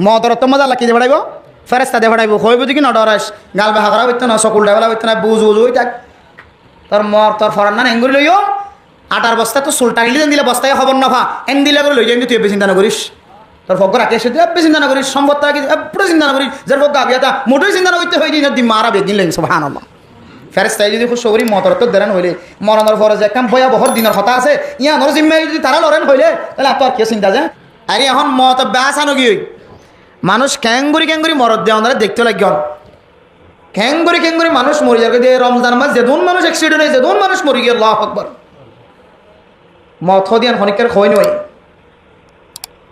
মতর তো মজা লাগি যে বাড়াইব ফেরেস্তা দিয়ে বাড়াইব হইব দেখি না ডরাস গাল বেহা করা হইতো না সকল ডেবেলা হইতো না বুঝ বুঝ হই থাক তোর মর তোর ফরান না এঙ্গুলি লইও আটার বস্তা তো চুল টাইলি দেন দিলে বস্তায় খবর না ভা এন দিলে করে লই যাই তুই এবে চিন্তা না করিস তোর ফক রাখে এসে তুই এবে চিন্তা না করিস সম্পত্তি রাখি এবে চিন্তা না করিস যার ফক গাবিয়াতা মোটেই চিন্তা না করতে হয়ে দিন মারা বেদিন লেন সুবহানাল্লাহ ফেরেস্তায় যদি খুব সবরি মতর তো দেন হইলে মরণের পরে যে কাম ভয়াবহর দিনের কথা আছে ইয়ানোর জিম্মাই যদি তারা লড়েন হইলে তাহলে আপনার কি চিন্তা যায় আরে এখন মত ব্যাস আনো কি মানুষ ক্যাঙ্গুরি মরদ দেওয়া ওনারা দেখতে লাগন ক্যাঙ্গুরি মানুষ মরি যাবে যে রমজান মাস যেদুন মানুষ অ্যাক্সিডেন্ট হয়ে যেদুন মানুষ মরি গিয়ে আল্লাহু আকবার মত দিয়ান খনিকার খই নয়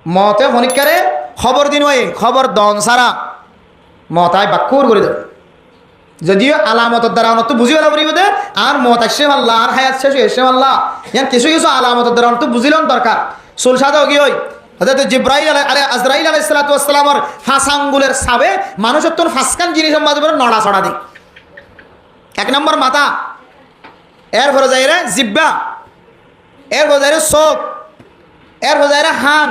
মতে খনিকারে খবর দিন হয় খবর দন সারা মতায় বাক্যর করে দেবে যদিও আলামতের দ্বারা অনত বুঝি পেলা পরিব দে আর মত আসছে আল্লাহ আর হায়াত শেষ হয়েছে আল্লাহ ইয়ান কিছু আলামতের দ্বারা অনত বুঝিলেন দরকার চুল সাদাও কি হয় হযরত জিব্রাইল আজরাইল আলাইহিস সালাতু ওয়াস সালামের ফাঁস আঙ্গুলের সাবে মানুষের তোর ফাঁসকান জিনিস মাঝে নড়া ছড়া দিই এক নম্বর মাথা এর পরে যাই রে জিব্বা এর পরে যাই রে চোখ এর পরে যাই রে হান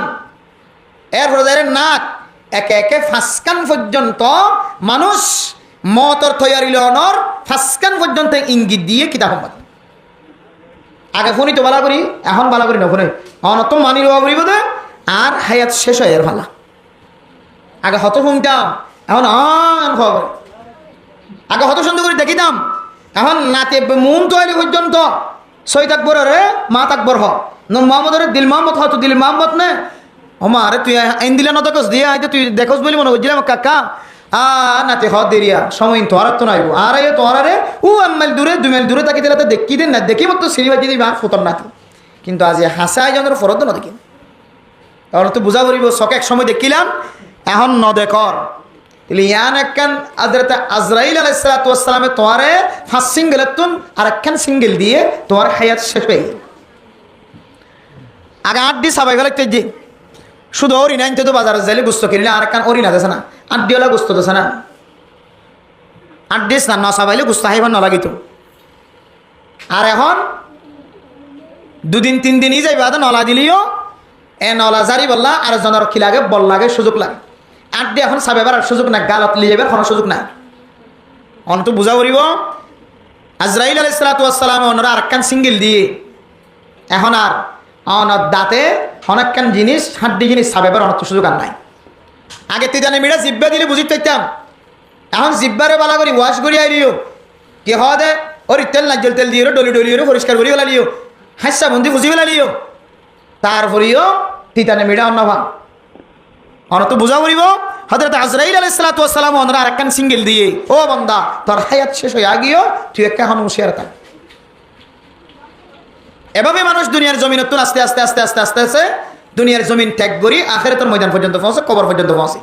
এর পরে যাই রে নাক একে একে ফাঁসকান পর্যন্ত মানুষ মতর তৈয়ারি লনর ফাঁসকান পর্যন্ত ইঙ্গিত দিয়ে কিতাব আগে ফোনই তো বালা করি এখন বালা করি না ফোনে অনত মানি লওয়া করিব দে আর হায়াত শেষ হয় এর ভালা আগে হত শুনতাম এখন আন খবর আগে হত সুন্দর করে দেখিতাম এখন নাতে মন তৈরি পর্যন্ত সই থাকবর রে মা থাকবর হ মোহাম্মদ দিল মোহাম্মদ হতো দিল মোহাম্মদ নে হমা আরে তুই আইন দিলে না দেখোস দিয়ে আইতে তুই দেখোস বলি মনে করছিলাম কাকা নাতে হ দেরিয়া সময় তোর তো নাইব আর তোর রে ও 1 মাইল দূরে 2 মাইল দূরে থাকি দিলে তো দেখি দেন না দেখি মতো সিঁড়ি বাজি দিবি আর ফোতর না কিন্তু আজ হাসা আইজনের ফরত না দেখি তখন তো বুঝা পড়ব চক এক সময় দেখিলাম এখন ন দেখর ইয়ান একখান হযরত আজরাইল আলাইহিস সালাতু ওয়াস সালামে তোরে ফাঁস সিঙ্গেল তুন আর একখান সিঙ্গেল দিয়ে তোর হায়াত শেষ হয়ে আগে 8 দিন সবাই গেলে তেজি শুধু ওরি নাই তো বাজারে যাইলে গুস্ত কিনলে আর একখান ওরি না দেছে না 8 দিওলা গুস্ত দেছে না 8 দিস না সবাইলে গুস্ত হাইবার না লাগিত আর এখন 2 দিন 3 দিনই যাইবা তো নলা দিলিও এ নলা জারি বললা আর জনের কি লাগে বল লাগে সুযোগ লাগে 8 দিয়ে এখন সাবেবার সুযোগ না গালত লিয়ে যাবার কোনো সুযোগ নাই অন্ত বুঝা পড়িব আজরাইল আলাইহিস সালাতু ওয়াস সালাম ওনারা আরেকখান সিঙ্গেল দিয়ে এখন আর অনর দাঁতে অনেকখান জিনিস হাড্ডি জিনিস সাবেবার অনেক সুযোগ আর নাই আগে তিদানে মিড়া জিব্বা দিলে বুঝিতে পারতাম এখন জিব্বারে বালা করি ওয়াশ করি আইলিও কি হওয়া দে ওর তেল নাজল তেল দিয়ে ডলি ডলি পরিষ্কার করি ফেলালিও হাসা বন্দি বুঝি ফেলালিও তারপরেও তিতানে মিড়া অন্নভা অনত বুঝা পড়িব হযরত আজরাইল আলাইহিস সালাতু ওয়াস সালাম ওনারা আরেকখান সিঙ্গেল দিয়ে ও বান্দা তোর হায়াত শেষ হয়ে গিয়েও তুই একটা এখন হুঁশিয়ার থাক এভাবে মানুষ দুনিয়ার জমিন তো আস্তে আস্তে আস্তে আস্তে আস্তে আস্তে দুনিয়ার জমিন ত্যাগ করি আখিরাতের ময়দান পর্যন্ত পৌঁছে কবর পর্যন্ত পৌঁছে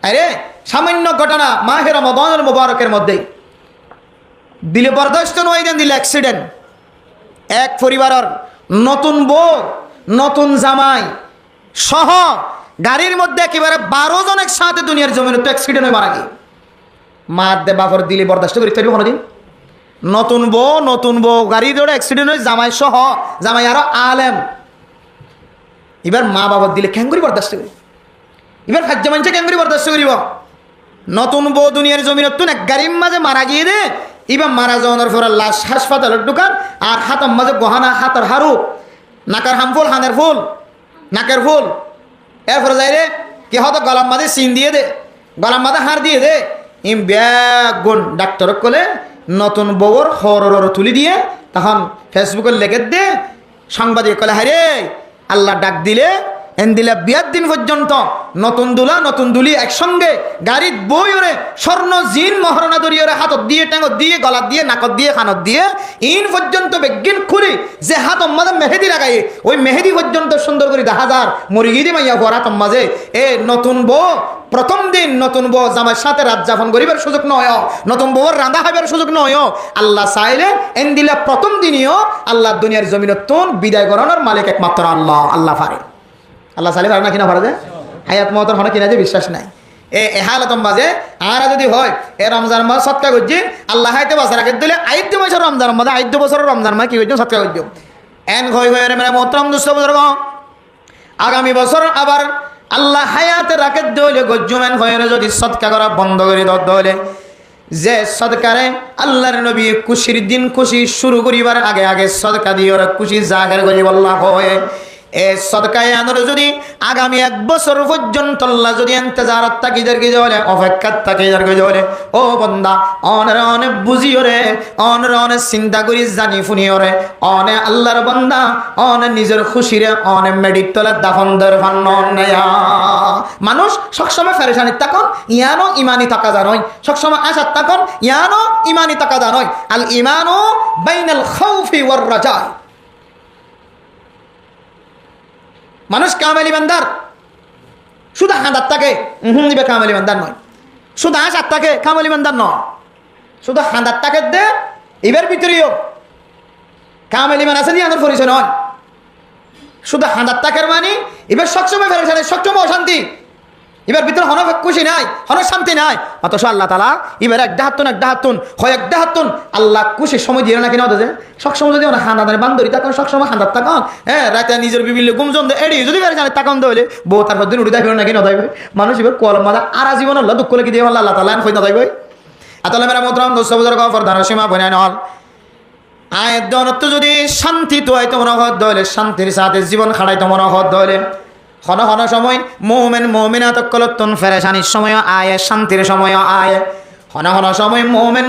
আরে সামান্য ঘটনা মাহে রমাদানুল মুবারকের মধ্যে দিলে বরদাস্ত নয় দেন দিলে অ্যাক্সিডেন্ট এক পরিবারের নতুন বউ নতুন জামাই সহ গাড়ির মধ্যে একেবারে 12 জন একসাথে দুনিয়ার জমিনে তো অ্যাক্সিডেন্ট হয়ে মারা গিয়ে মার দে বাপর দিলে বরদাস্ত করি তৈরি কোনোদিন নতুন বউ গাড়ির দৌড়ে অ্যাক্সিডেন্ট হয়ে জামাই সহ জামাই আরো আলেম এবার মা বাবার দিলে ক্যাঙ্গুরি বরদাস্ত করি এবার খাদ্য মানুষে ক্যাঙ্গুরি বরদাস্ত করিব নতুন বউ দুনিয়ার জমিন নতুন এক গাড়ির মাঝে মারা গিয়ে দে এবার মারা যাওয়ার পর লাশ হাসপাতালের দোকান আর হাতের মাঝে গহনা হাতের হারু নাকের হামফুল হানের ফুল নাকের ফুল এরপরে যাই রে কি হতো গলার মাঝে সিন দিয়ে দে গলার মাঝে হার দিয়ে দে ইম ব্যাগ গুণ ডাক্তার কলে নতুন বউর হর তুলি দিয়ে তখন ফেসবুকে লেগে দে সাংবাদিক কলে হারে আল্লাহ ডাক দিলে এন্দিলা বিয়ার দিন পর্যন্ত নতুন দুলা নতুন দুলি একসঙ্গে গাড়ির বই ওরে স্বর্ণ জিন মহারণা দরিয়ে হাতত দিয়ে ট্যাঙ্গত দিয়ে গলাত দিয়ে নাকত দিয়ে খানত দিয়ে ইন পর্যন্ত বেগিন খুলি যে হাত মাঝে মেহেদি লাগাই ওই মেহেদি পর্যন্ত সুন্দর করে 10,000 মুরগি দিয়ে মাইয়া ভরাত মাঝে এ নতুন বউ প্রথম দিন নতুন বউ জামাইয়ের সাথে রাত যাপন করিবার সুযোগ নয় নতুন বউর রাঁধা খাইবার সুযোগ নয় আল্লাহ চাইলে এন্দিলা প্রথম দিনও আল্লাহ দুনিয়ার জমিনতুন বিদায় করানোর মালিক একমাত্র আল্লাহ আল্লাহ পারে আল্লাহ চাইলে পারে না কিনা পারে যে হায়াত মহতর হনে কিনা যে বিশ্বাস নাই এ হালাতম বাজে আর যদি হয় এ রমজান মাস সৎকা করছি আল্লাহ হাইতে বছর আগে দিলে 8 বছর রমজান মাসে 8 বছরের রমজান মাস কি করছি সৎকা করছি এন ঘই ঘই মেরা মোহতরম দুষ্ট বছর আগামী বছর আবার আল্লাহ হায়াতে রাখে দলে গজ্জুমান হয়ে যদি সদকা করা বন্ধ করে দলে যে সদকারে আল্লাহর নবী খুশির দিন খুশি শুরু করিবার আগে আগে সদকা দিয়ে ওরা খুশি জাহের করি বল্লাহ হয়ে এ সদকায় আনর যদি আগামী 1 বছর পর্যন্ত আল্লাহ যদি ইন্তজারত তাকিদার কি জলে অপেক্ষাত তাকিদার কি জলে ও বান্দা অনেক বুঝিও রে অনেক চিন্তা করি জানি ফুনিও রে আল্লাহর বান্দা নিজের খুশিরে মেডিতলে দাফন দের ফান্নন নেয়া মানুষ সবসময় ফেরেশানি তাকন ইয়ানো ইমানি তাকা জানোই সবসময় আশা তাকন ইয়ানো ইমানি তাকা জানোই আল ইমানু বাইনাল খাউফি ওয়ার রাজা মানুষ কামেল ইমানদার শুধু হাঁদার থাকে দিবে কামেল ইমানদার নয় শুধু আশার থাকে কামেল ইমানদার নয় শুধু হাঁদার থাকে দে এবার ভিতরেও কামেল ইমান আছে দিয়ে আমার পরিচয় নয় শুধু হাঁদার তাকের মানে এবার সবসময় ফেরেশানি সবসময় অশান্তি এবার ভিতরে হন খুশি নাই হন শান্তি নাই অথচ আল্লাহ তালা এবার এক ডাহাতুন হয় এক ডাহাতুন আল্লাহ খুশি সময় দিয়ে নাকি না সবসময় যদি আমরা হাঁদাদের বান্ধবী তখন সবসময় হাঁদার তাকান হ্যাঁ রাতে নিজের বিভিন্ন গুমজন এড়ি যদি তাকান দলে বউ তারপর দিন উঠে দাইবে নাকি না দাইবে মানুষ এবার কলম মাদা আর জীবন আল্লাহ দুঃখ লেগে দিয়ে আল্লাহ তালা হয়ে না দাইবে আতালে মেরা মোতরাম দোস্তবুজুর গফর ধারসীমা বনে নল আয়ের দনত্ব যদি শান্তি তো হয় তোমার হদ দলে শান্তির সাথে জীবন খাড়াই তোমার হদ দলে হন হন সময় মোমেনাত কলতুন ফেরেশানির সময় আয় শান্তির সময় আয় হন হন সময়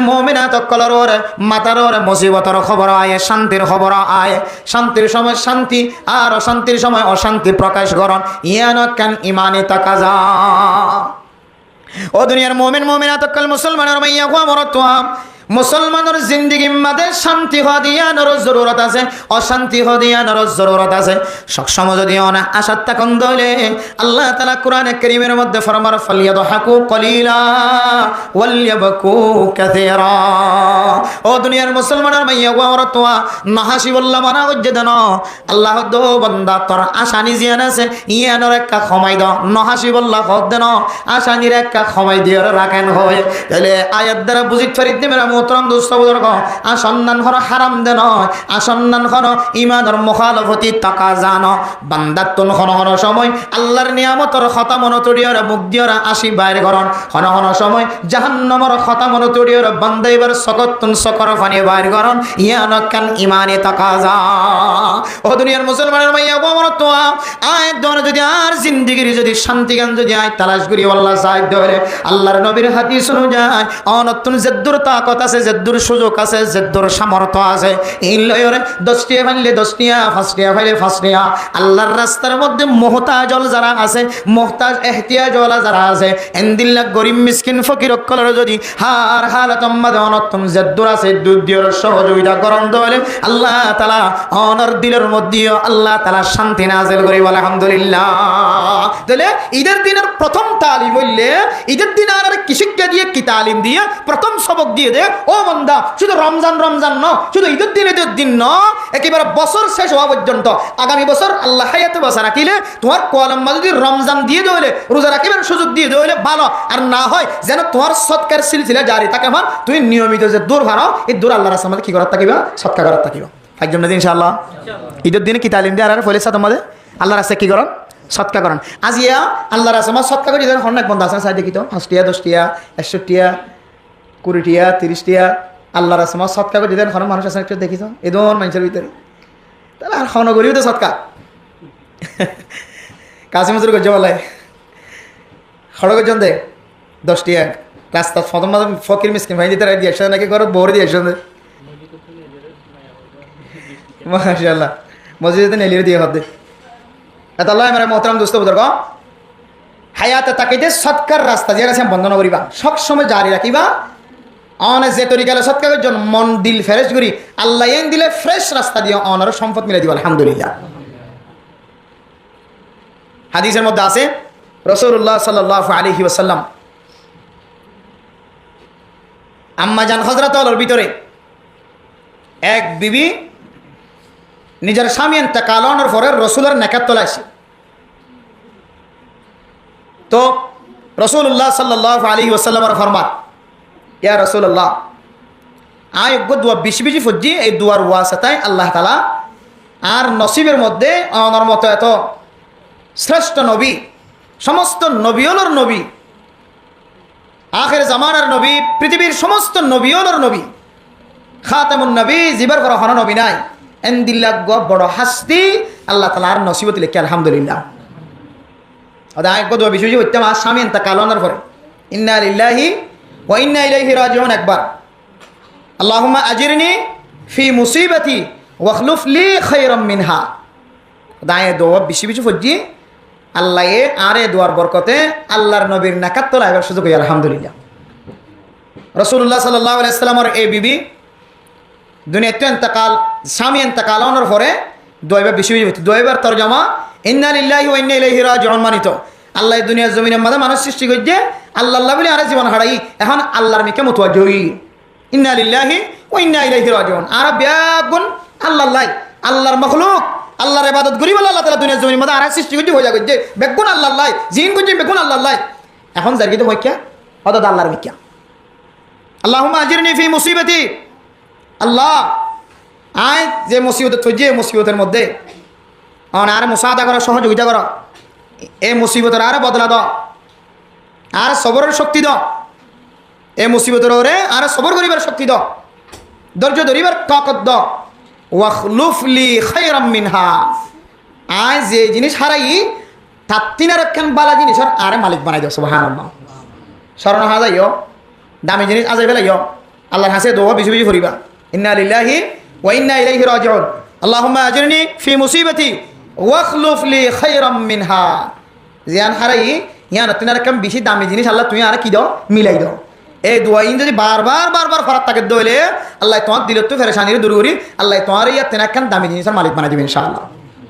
মোমেনাত কলর মাতার মুসিবতর খবর আয় শান্তির খবর আয় শান্তির সময় শান্তি আর অশান্তির সময় অশান্তি প্রকাশ করন ইয়ান কান ইমানে তাকাজা ও দুনিয়ার মোমেনাত কল মুসলমানের মাইয়া কোয়া মরতুয়া মুসলমানের জিন্দিগি মাঝে শান্তি হদিয়ানোর জরুরত আছে অশান্তি হদিয়ানোর জরুরত আছে সবসময় যদি অনেক আশা থাকুন দলে আল্লাহ তাআলা কোরআনে কারীমের মধ্যে ফরমার ফালিয়াদহাকু কলিলা ওয়ালিয়াবকু কাসীরা ও দুনিয়ার মুসলমানের মাইয়া ওয়ারতওয়া নাহাসি বল্লা মানা ওজ্জেদন আল্লাহ দো বান্দা তোর আশা নিজিয়ান আছে ইয়ানোর একটা ক্ষমাই দাও নাহাসি বল্লা হদ দেন আশা নির একটা ক্ষমাই দিয়ে রাখেন হয় তাহলে আয়াত দ্বারা বুঝিত ফরিদ মেরা মোহতরম দোস্তবুজুর্গ আসন্নান হর হারাম দেন আসন্নান হর ইমানের মুখালফতি তাকা জানো বান্দাতুন হন হন সময় আল্লাহর নিয়ামতর খতামন তড়িয়র মুখ দিয়র আসি বাইরে করন হন হন সময় জাহান্নামর খতামন তড়িয়র বান্দাইবার সকতুন সকর ফানি বাইরে করন ইয়ান কান ইমানে তাকা যা ও দুনিয়ার মুসলমানের মাইয়া গোমর তো আয় দন যদি আর জিন্দেগির যদি শান্তি গান যদি আয় তালাশ করি আল্লাহ সাহেব ধরে আল্লাহর নবীর হাদিস অনুযায়ী অনতুন জেদ্দুর তাকত আছে জেদ্দুর সুযোগ আছে জেদ্দুর সামর্থ্য আছে এই লয়রে 10 টিয়া ফাইলে 10 টিয়া 5 টিয়া ফাইলে 5 টিয়া আল্লাহর রাস্তার মধ্যে মুহতাজল যারা আছে মুহতাজ ইহতিয়াজওয়ালা যারা আছে এন্দিল্লা গরিব মিসকিন ফকির অকলর যদি হার হালাত মাদে অনতুন জেদ্দুর আছে দুদিয়র সহযোগিতা করন দলে আল্লাহ তাআলা অনর দিলের মধ্যে আল্লাহ তাআলা শান্তি নাযিল করি আলহামদুলিল্লাহ। তাহলে ঈদের দিনের প্রথম তালিম হইলে ঈদের দিন আর কি শিক্ষা দিয়ে কি তালিম দিয়ে প্রথম সবক দিয়ে দে ও বান্দা শুধু রমজান ন শুধু ঈদের দিন ন একেবারে বছর শেষ হওয়া পর্যন্ত আগামী বছর আল্লাহ হায়াতে বসা রাখিলে তোমার কলম্বা যদি রমজান দিয়ে দেওয়ালে রোজা রাখিবার সুযোগ দিয়ে দেওয়ালে ভালো আর না হয় যেন তোমার সৎকার সিলসিলা জারি থাকে আমার তুমি নিয়মিত যে দূর ভাড়াও এই দূর আল্লাহর রাস্তার মধ্যে কি করার থাকিবা সৎকার করার থাকিবা একজন দিন ইনশাআল্লাহ ঈদের দিনে কি তালিম দিয়ে আর ফলেছা তোমাদের আল্লাহর রাস্তায় কি করন সৎকা করেন আজিয়া আল্লাহর রাস্তা আমার সৎকা করি অনেক বন্ধ আছে সাই দেখি তো 5 টিয়া 10 টিয়া 100 টিয়া 20 টিয়া 30 টিয়া আল্লাহর রাস্তা আমার সৎকা করে দিতেন কোনো মানুষ আছে একটু দেখি তো এই দোন মানুষের ভিতরে তাহলে আর খাওয়ানো করিও তো সৎকা কাছে মজুর করছে বলে খড় করছেন দে 10 টিয়া রাস্তা প্রথম ফকির মিসকিন ভাই দিতে দিয়ে একসাথে নাকি করো বোর দিয়ে একসাথে মাশাআল্লাহ মসজিদে নেলিয়ে দিয়ে হবে এত আল্লাহ মেরা মোহতরম দোস্ত বুজুর্গ হায়াতে তাকিতে সৎকার রাস্তা যে আছে বন্ধ না করিবা সবসময় জারি রাখিবা অনেক যে তরিকালে সৎকারের জন্য মন দিল ফ্রেশ করি আল্লাহ এন দিলে ফ্রেশ রাস্তা দিয়ে অনার সম্পদ মিলে দিবা আলহামদুলিল্লাহ। হাদিসের মধ্যে আছে রাসূলুল্লাহ সাল্লাল্লাহু আলাইহি ওয়াসাল্লাম আম্মা জান হযরত আলীর ভিতরে এক বিবি নিজের স্বামী ইন্তেকালের পরে রাসূলের নেকাত তোলাইছে তো রাসূলুল্লাহ সাল্লাল্লাহু আলাইহি ওয়াসাল্লামের ফরমান ইয়া রাসূলুল্লাহ আয় দোয়া বেশি ফজি এই দুয়ার ওয়াসাতায় আল্লাহ তাআলা আর নসিবের মধ্যে আমার মতো এত শ্রেষ্ঠ নবী সমস্ত নবীওলর নবী, আখের জামানার নবী, পৃথিবীর সমস্ত নবীওলর নবী, খাতামুন নবী, জিবার বড় হন নবী নাই, এন্দিল্লা বড় হাস্তি আল্লাহ তাআলার নসিবত লিখে আলহামদুলিল্লাহ। আদায় কত বিশুজি হইতাম আজ স্বামী এন্তা কালানোর পরে ইন্না লিল্লাহি ওয়া ইন্না ইলাইহি রাজিউন একবার আল্লাহুম্মা আজিরনি ফি মুসিবাতি ওয়াখলুফ লি খায়রাম মিনহা। দায়ে দোয়া বেশি বেশি ফজি আল্লাহ আরে দোয়ার বরকতে আল্লাহর নবীর নাকাত তোলা এবার সুযোগ হই আলহামদুলিল্লাহ। রাসূলুল্লাহ সাল্লাল্লাহু আলাইহি ওয়াসাল্লামের এই বিবি দুনিয়াতে ইন্তেকাল, স্বামী ইন্তেকাল হওয়ার পরে দোয়াইবার বেশি বেশি হইতো। দোয়াইবার তরজমা ইন্না লিল্লাহি ওয়া ইন্না ইলাইহি রাজিউন মানিত আল্লাহ দুনিয়ার জমিনের মাঝে মানুষ সৃষ্টি করছে, আল্লাহ আল্লাহ বলে আরে জীবন হারাই, এখন আল্লাহর মিকে মুতওয়াজ্জিহ হই ইন্না লিল্লাহি ওয়া ইন্না ইলাইহি রাজিউন। আর ব্যাগুন আল্লাহ আল্লাহর মখলুক, আল্লাহর ইবাদত করি বলে আল্লাহ তাআলা দুনিয়ার জমিনের মাঝে আর সৃষ্টি করছে হয়ে যাবে বেগুন আল্লাহ জিন করছে বেগুন আল্লাহ। এখন জার্গিত হয় কে অর্থাৎ আল্লাহর মিকে আল্লাহুম্মা আজিরনি ফি মুসিবাতি, আল্লাহ আয় যে মুসিবত থইছে মুসিবতের মধ্যে আর মুসাদা করো, সহযোগিতা করো, এই মুসিবতের আর বদলা দাও, আর সবরের শক্তি দাও, এই মুসিবতের ওরে আর সবর করিবার শক্তি দাও, ধৈর্য ধরিবার তাকত দাও। ওয়াখলুফ লি খায়রাম মিনহা, আয় যে জিনিস হারাই তার তিনার একখান বালা জিনিসের আরে মালিক বানাই দাও সুবহানাল্লাহ। স্মরণ হাজাইও দামি জিনিস আজাই ফেলাইও আল্লাহর হাসে দোয়া বেশি বেশি করিবা ইন্না লিল্লাহি ওয়া ইন্না ইলাইহি রাজিউন আল্লাহুম্মা আজিরনি ফি মুসিবাতি ওয়াখলুফ লি খায়রাম মিনহা। জিয়ান হারাই ইয়ান তিনার একখান বেশি দামি জিনিস আল্লাহ তুমি আর কি দাও মিলাই দাও। এই দোয়া ইন যদি বারবার ফারাত তাকে দইলে আল্লাহ তোমার দিল তো ফেরেশানির দূর করি আল্লাহ তোমার ইয়া তিনার একখান দামি জিনিসের মালিক বানাই দিবে ইনশাআল্লাহ।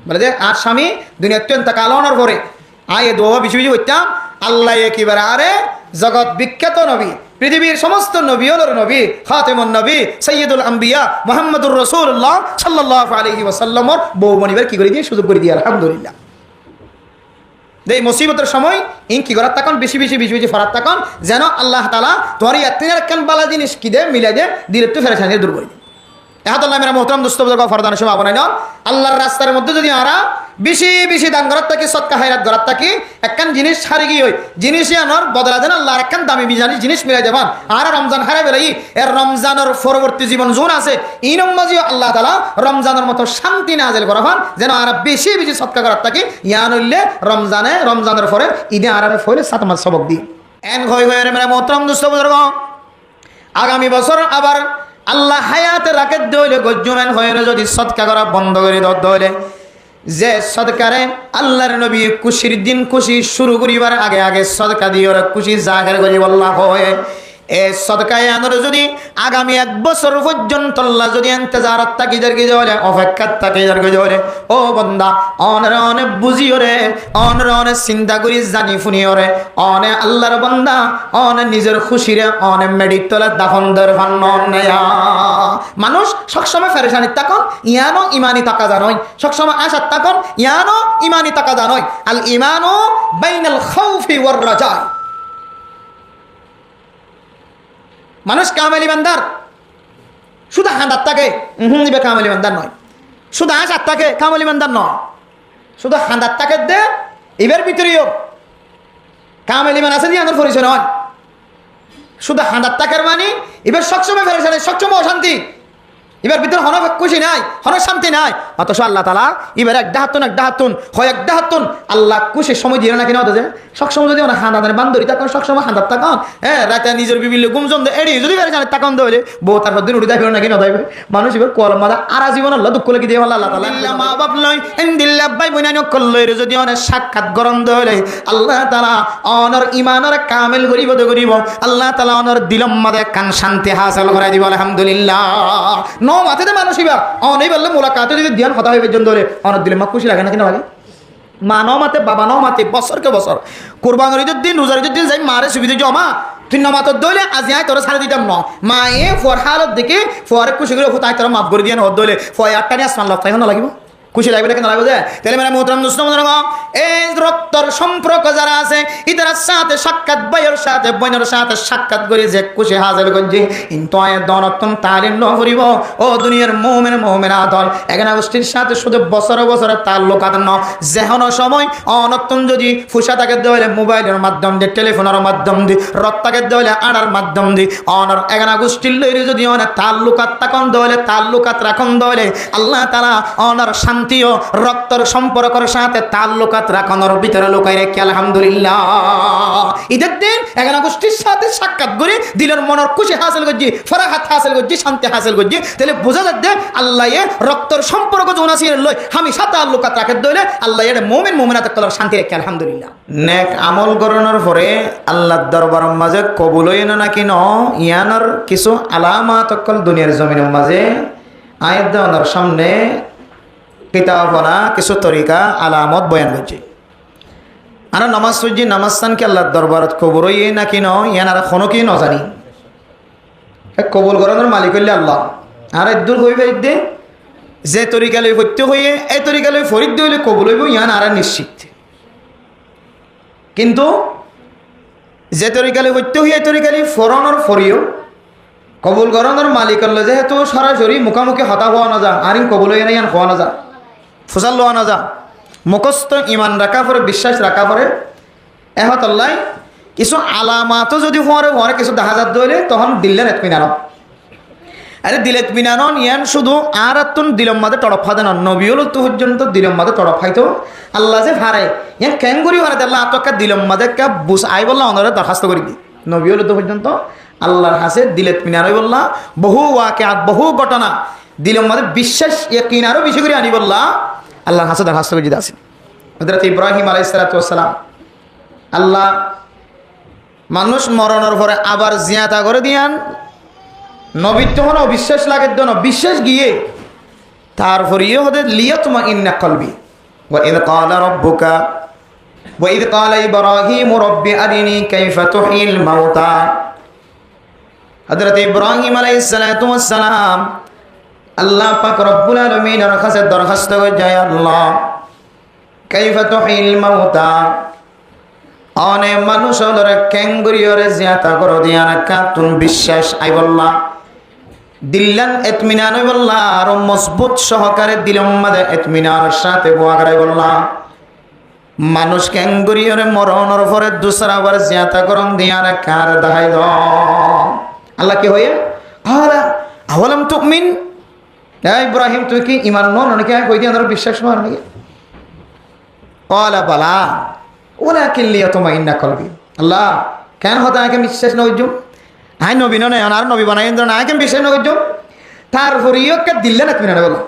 বলে যে আর স্বামী দুনিয়াতে ইন্তেকাল হওয়ার পরে আয় দোয়া বেশি বেশি হইতাম আল্লাহ একেবারে আরে জগৎ বিখ্যাত নবী, পৃথিবীর সমস্ত নবীওয়ালার নবী, খাতেমুন নবী, সাইয়্যিদুল আম্বিয়া মুহাম্মদুর রাসূলুল্লাহ সাল্লাল্লাহু আলাইহি ওয়াসাল্লামের বউ বনিবার কি করে দিয়ে সুযোগ করে দিয়ে আলহামদুলিল্লাহ। এই মুসিবতের সময় ইন কি করার তখন বেশি ফরাত তখন যেন আল্লাহ তাআলা তোমার ইয়াতিনের কান বালা জিনিস কি দে মিলাই দে দিলে তো ফেরেশানি দূর করে দে। এহাদুল্লাহ মেরা মোহতারাম দোস্ত বুজুর্গ ফরদানের সময় আপনার নাম আল্লাহর রাস্তার মধ্যে যদি আরা বেশি দান করার থাকি সদকা হায়রাত করার থাকি একখান জিনিস হারি গিয়ে জিনিস আনার বদলা দেন আল্লাহর একখান দামি বিজানি জিনিস মিলাই দেবান আর রমজান হারাই বেলাই এর রমজানের পরবর্তী জীবন জোন আছে এই নমাজিও আল্লাহ তাআলা রমজানের মতো শান্তি নাজিল করা হন যেন আর বেশি সদকা করার থাকি ইয়ান হইলে রমজানের পরে ঈদে আরামে ফলে সাতমাস সবক দি এন হয়ে মেরা মোহতারাম দোস্ত বুজুর্গ আগামী বছর আবার আল্লাহ হায়াতে রাখে দইলে গজ্জুমেন হয়ে যদি সদকা করা বন্ধ করে দইলে যে সদকারে আল্লাহর নবী খুশির দিন খুশি শুরু করিবার আগে সদকা দিয়ে ওরা খুশি জাহের করি আল্লাহ হয় এ সদকায় আনর যদি আগামী 1 বছর পর্যন্ত আল্লাহ যদি ইন্তজারত থাকি যার কি যাওয়া অপেক্ষা থাকে যার কি যাওয়া ও বান্দা অনেক বুঝিও রে অনেক চিন্তা করি জানি শুনিও রে আল্লাহর বান্দা নিজের খুশিরে মেডিতলে দাফন দরফান নয়া মানুষ সবসময় ফেরেশানি তখন ইয়ানো ইমানি টাকা জানোই সবসময় আশা তখন ইয়ানো ইমানি টাকা জানোই আল ইমানু বাইনাল খাউফি ওয়ার রাজা। মানুষ কামেল ইমানদার শুধু হাঁদার থাকে দিবে কামেল ইমানদার নয়, শুধু আশার থাকে কামেল ইমানদার নয়, শুধু হাঁদার থাকে দে এবার ভিতরেও কামেল ইমান আছে দিয়ে আমার পরিচয় নয়, শুধু হাঁদার তাকের মানে এবার সবসময় ফেরেশানি সবসময় অশান্তি এবার ভিতরে হন খুশি নাই হন শান্তি নাই অথচ আল্লাহ তাআলা এবার এক ডাহাতুন আল্লাহ খুশি সময় দিয়ে না কিনা হতো যে সবসময় যদি হাঁদানের বান্ধবী তখন সবসময় হাঁদার তখন রাতে নিজের বিভিন্ন গুমজন এড়ি যদি ফেরেশানি তখন দেবে বউ তারপর দিন উঠে যাবে না কিনা দেবে মানুষ এবার কলম মাদা আর জীবন আল্লাহ দুঃখ লেগে দিয়ে আল্লাহ তাআলা মা বাপ লয় ইনদিল্লাহ ভাই বোনানো কল্লয় যদি অনেক সাক্ষাৎ গরম দেলে আল্লাহ তাআলা অনর ইমানের কামেল করিব আল্লাহ তাআলা অনর দিলম মাদে কান শান্তি হাসিল করে দিব আলহামদুলিল্লাহ। মাতে মানুষ ইবা অনেক বললে মোলাকাতে যদি ধ্যান কথা হয়ে পর্যন্ত অনেক দিলে মা খুশি লাগে না কিনা লাগে মা ন মাতে বাবা ন মাতে বছরকে বছর কোরবানির ঈদের দিন রোজার ঈদের দিন যাই মারে সুবিধা জমা তুই নমাতর দইলে আজি আয় তোরা ছাড়ে দিতাম ন মা ফর হালত দেখে ফরে খুশি করে তাই তোরা মাফ করে দিয়ে ন দইলে ফয় 8টা নিয়ে আসমান লাভ তাই না লাগিব খুশি লাগবে না কেন লাগবে যে তাহলে মানে মোহতরম দুস্তম এই রক্তর সম্পর্ক যারা আছে ইতার সাথে সাক্ষাৎ ভাইয়ের সাথে বোনের সাথে সাক্ষাৎ করে যে খুশি হাজির করছি কিন্তু দনতন তালিম ন করিব ও দুনিয়ার মোমেনা দল এখানে গোষ্ঠীর সাথে শুধু বছরে বছরে তাল্লুকাত ন যেহনো সময় অনতন যদি ফুসা তাকে দেওয়ালে মোবাইলের মাধ্যম দিয়ে টেলিফোনের মাধ্যম দিয়ে রক্তাকে দেওয়ালে আড়ার মাধ্যম দিয়ে অনর এখানে গোষ্ঠীর লইলে যদি অনেক তাল্লুকাত তাকন দেওয়ালে তাল্লুকাত রাখন দেওয়ালে আল্লাহ তাআলা অনর শান্তি ও রক্তর সম্পর্কের সাথে তাল্লুকাত রাখনের ভিতরে লুকাই রেখে আলহামদুলিল্লাহ ঈদের দিন এখানে গোষ্ঠীর সাথে সাক্ষাৎ করে দিলের মনের খুশি হাসিল করছি ফরাহাত হাসিল করছি শান্তি হাসিল করছি তাহলে বোঝা যাচ্ছে আল্লাহ রক্তর সম্পর্ক যখন আসি লই আমি সাথে আল্লুকাত রাখে দইলে আল্লাহ এর মোমেনাতে কলার শান্তি রেখে আলহামদুলিল্লাহ নেক আমল করানোর পরে আল্লাহর দরবারের মাঝে কবুল হইল নাকি ন ইয়ানোর কিছু আলামাত অকল দুনিয়ার জমিনের মাঝে আয়াত দেওয়ানোর সামনে কিতাবনা কিছু তরিকা আলামত বয়ান করছে আর নামাজ সুজি নামাজ স্থানকে আল্লাহর দরবারত কবুল হইয়ে নাকি ন ইয়ান আর কোনো কি নজানি কবুল করানোর মালিক হইলে আল্লাহ আর দূর হইবে দে যে তরিকা লই করতে হইয়ে এই তরিকা লই ফরিদ হইলে কবুল হইব ইয়ান আর নিশ্চিত কিন্তু যে তরিকা লই করতে হইয়ে তরিকা লই ফরানোর ফরিও কবুল করানোর মালিক হল যেহেতু সরাসরি মুখামুখি হতা হওয়া না যা আর কবুল হইয়ে না ইয়ান হওয়া না যা ফুসাল লওয়া না যা মুখস্থ ইমান রাখা পরে বিশ্বাস রাখা পরে এহতল্লাই কিছু আলামাতও যদি হওয়ারে কিছু দেখা যাত দইলে তখন দিল্লের এতমিনান আরে দিলেত মিনানন ইয়ান শুধু আর তুন দিলম মাদে তড়প ফাদে না নবীল তো পর্যন্ত দিলম মাদে তড়প ফাইতো আল্লাহ যে ভারে ইয়ান ক্যাঙ্গুরি ভারে আল্লাহ আতকা দিলম মাদে কা বুস আই বললা অনরে দরখাস্ত করি দি নবীল তো পর্যন্ত আল্লাহর হাসে দিলেত মিনান বললা বহু ওয়াকিআত বহু ঘটনা দিলম মাদে বিশ্বাস ইয়াকিন আরো বেশি করে আনি বললা আল্লাহর হাসে দরখাস্ত করি দিতে আসেন হযরত ইব্রাহিম আলাইহিস সালাতু ওয়াস সালাম আল্লাহ মানুষ মরণের পরে আবার জিয়াতা করে দিয়ান নবীত্ব হন অবিশ্বাস লাগে দন বিশ্বাস গিয়ে তারপরেও হতে লিয়াতমা ইন্না কলবি ওয়াইদ ক্বালা রাব্বুকা ওয়াইদ ক্বালা ইব্রাহিম রাব্বি আরিনি কাইফা তুহিল মাউতা হযরত ইব্রাহিম আলাইহিস সালাতু ওয়াস সালাম আল্লাহ পাক রব্বুল আলামিনের কাছে দরখাস্ত করে যায় আল্লাহ কাইফা তুহিল মাউতা অনে মানুষ হলরে ক্যাঙ্গুরিয়রে জিয়াতা করো দিয়া রাখা তুন বিশ্বাস আইবল্লাহ দিল্লান এতমিনান হইবল্লাহ আর মজবুত সহকারে দিলম মাদে এতমিনানের সাথে বোয়া করাই বললাহ মানুষ ক্যাঙ্গুরিয়রে মরণের পরে দুসরা বার জিয়াতা করন দিয়া রাখা আর দেখাই দ আল্লাহ কি হয়ে আলা আওয়ালাম তুমিন ইব্রাহিম তুই কি ইমান নন নাকি কই দিয়া ধর বিশ্বাস নন নাকি ক্বালা বালা ওলাকিন লিয়াতমাইন্না কলবি আল্লাহ কেন হতা আগে বিশ্বাস নইজুম আই নবী নয় আর নবী বানাই না আগে বিশ্বাস নইজুম তারপরে ইয়কে দিল্লা না তুমি না বলো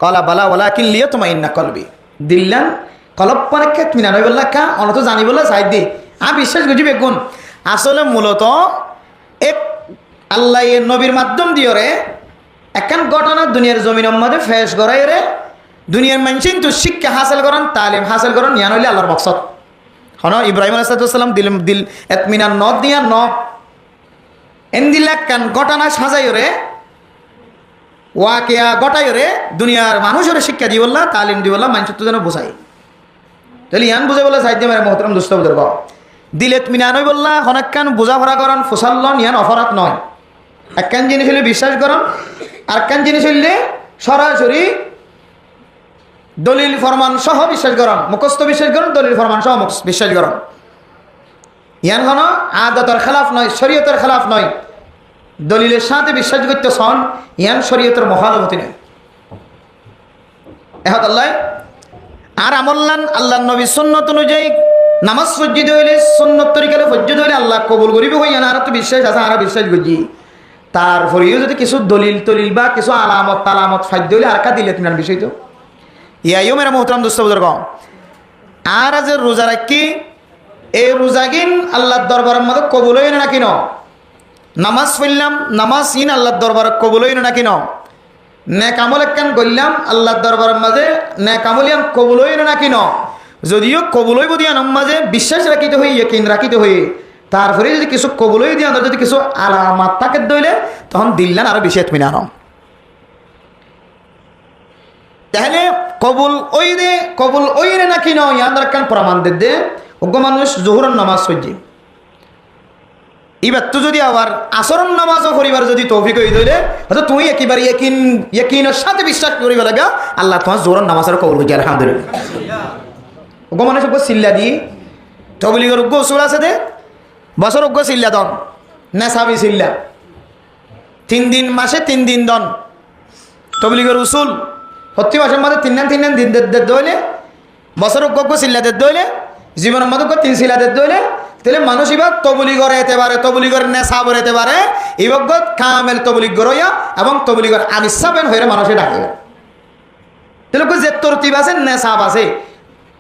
কলা বালা ওলাকিন লিয়াতমাইন্না কলবি দিল্লান কলব পরীক্ষা তুমি না বললা কা অনত জানি বললা সাইড দি আ বিশ্বাস গজি বেগুন আসলে মূলত এক আল্লাহ এর নবীর মাধ্যম দিয়রে একখান ঘটনা দুনিয়ার জমিনের মধ্যে ফেস করাই রে দুনিয়ার মানুষ তো শিক্ষা হাসিল করেন তালিম হাসিল করেন ইয়ান হইলে আল্লাহর মকসদ হন ইব্রাহিম আলাইহিস সালাম দিল এতমিনান নদ দিয়া ন এন্দিলা কান ঘটনা সাজাই রে ওয়াকিয়া গটাই রে দুনিয়ার মানুষের শিক্ষা দি বললা তালিম দি বললা মানুষ তো যেন বোঝাই তাহলে ইয়ান বুঝে বললা সাইদে মেরে মোহতরম দুষ্ট বুঝর বাবা দিল এতমিনান হই বললা হনাক্কান বোঝাফরা করেন ফুসাল্লন ইয়ান অপরাধ নয় একখান জিনিস হইলে বিশ্বাস করেন আর একখান জিনিস হইলে সরাসরি দলিল ফরমান সহ বিশ্বাস করন মুখস্থ বিশ্বাস করুন দলিল ফরমান সহ বিশ্বাস করন ইয়ান কোন আদতের খেলাফ নয় শরীয়তের খেলাফ নয় দলিলের সাথে বিশ্বাস করতে সন ইয়ান শরীয়তের মহালবতী নয় এহত আল্লাহ আর আমল্লান আল্লাহ নবী সুন্নত অনুযায়ী নামাজ সজ্জিত হইলে সুন্নত তরিকালে সজ্জিত হইলে আল্লাহ কবুল করিবে হইয়া না আর তো বিশ্বাস আছে আর বিশ্বাস করছি তারপরেও যদি কিছু দলিল তলিল বা কিছু আলামত তালামত ফাইদ হইলে আর কা দিলে তুমি বিষয় তো ইয়াইও মেরা মোহতরম দোস্ত বুজুর্গ আর আজ রোজা রাখি এই রোজাগিন আল্লাহর দরবারের মধ্যে কবুল হইল না কিনো নামাজ পড়লাম নামাজ ইন আল্লাহর দরবারে কবুল হইল না কিনো নেক আমল একখান করলাম আল্লাহর দরবারের মাঝে নেক আমলিয়ান কবুল হইল না কিনো যদিও কবুল হইব দিয়া মাঝে বিশ্বাস রাখিতে হই ইয়াকিন রাখিতে হই তারপরে যদি কিছু কবুল হই দিয়া যদি কিছু আলামাত তাকে দইলে তখন দিল্লান আরো বেশি এতমিনান তাহলে কবুল ওই রে নাকি নয় ইয়াদের কান প্রমাণ দে ওগো মানুষ জোহরের নামাজ সহ্য এবার তো যদি আবার আসরণ নামাজও করিবার যদি তৌফিক হয়ে দিলে হয়তো তুই একেবারে ইকিনের সাথে বিশ্বাস করিবে লাগা আল্লাহ তোমার জোহরের নামাজের কবুল করছে আলহামদুলিল্লাহ। ওগো মানুষ ওগো সিল্লা দি তবলিগের উগ্র উসুল আছে দে বছর উগ্র সিল্লা দন নেশাবি সিল্লা 3 দিন মাসে 3 দিন দন তবলিগের উসুল প্রতি মাসের মধ্যে 3 দিন দইলে বছর উগ্র সিল্লা দইলে জীবনের মধ্যে 3 সিল্লা দইলে তাহলে মানুষ এবার তবলিগর এতে পারে তবলিগর নেশাবর এতে পারে ইবগত কামেল তবলিগ গরইয়া এবং তবলিগর আনিসাবেন হয়ে মানুষে ডাকে তাহলে যে তরতিব আছে নেশাব আছে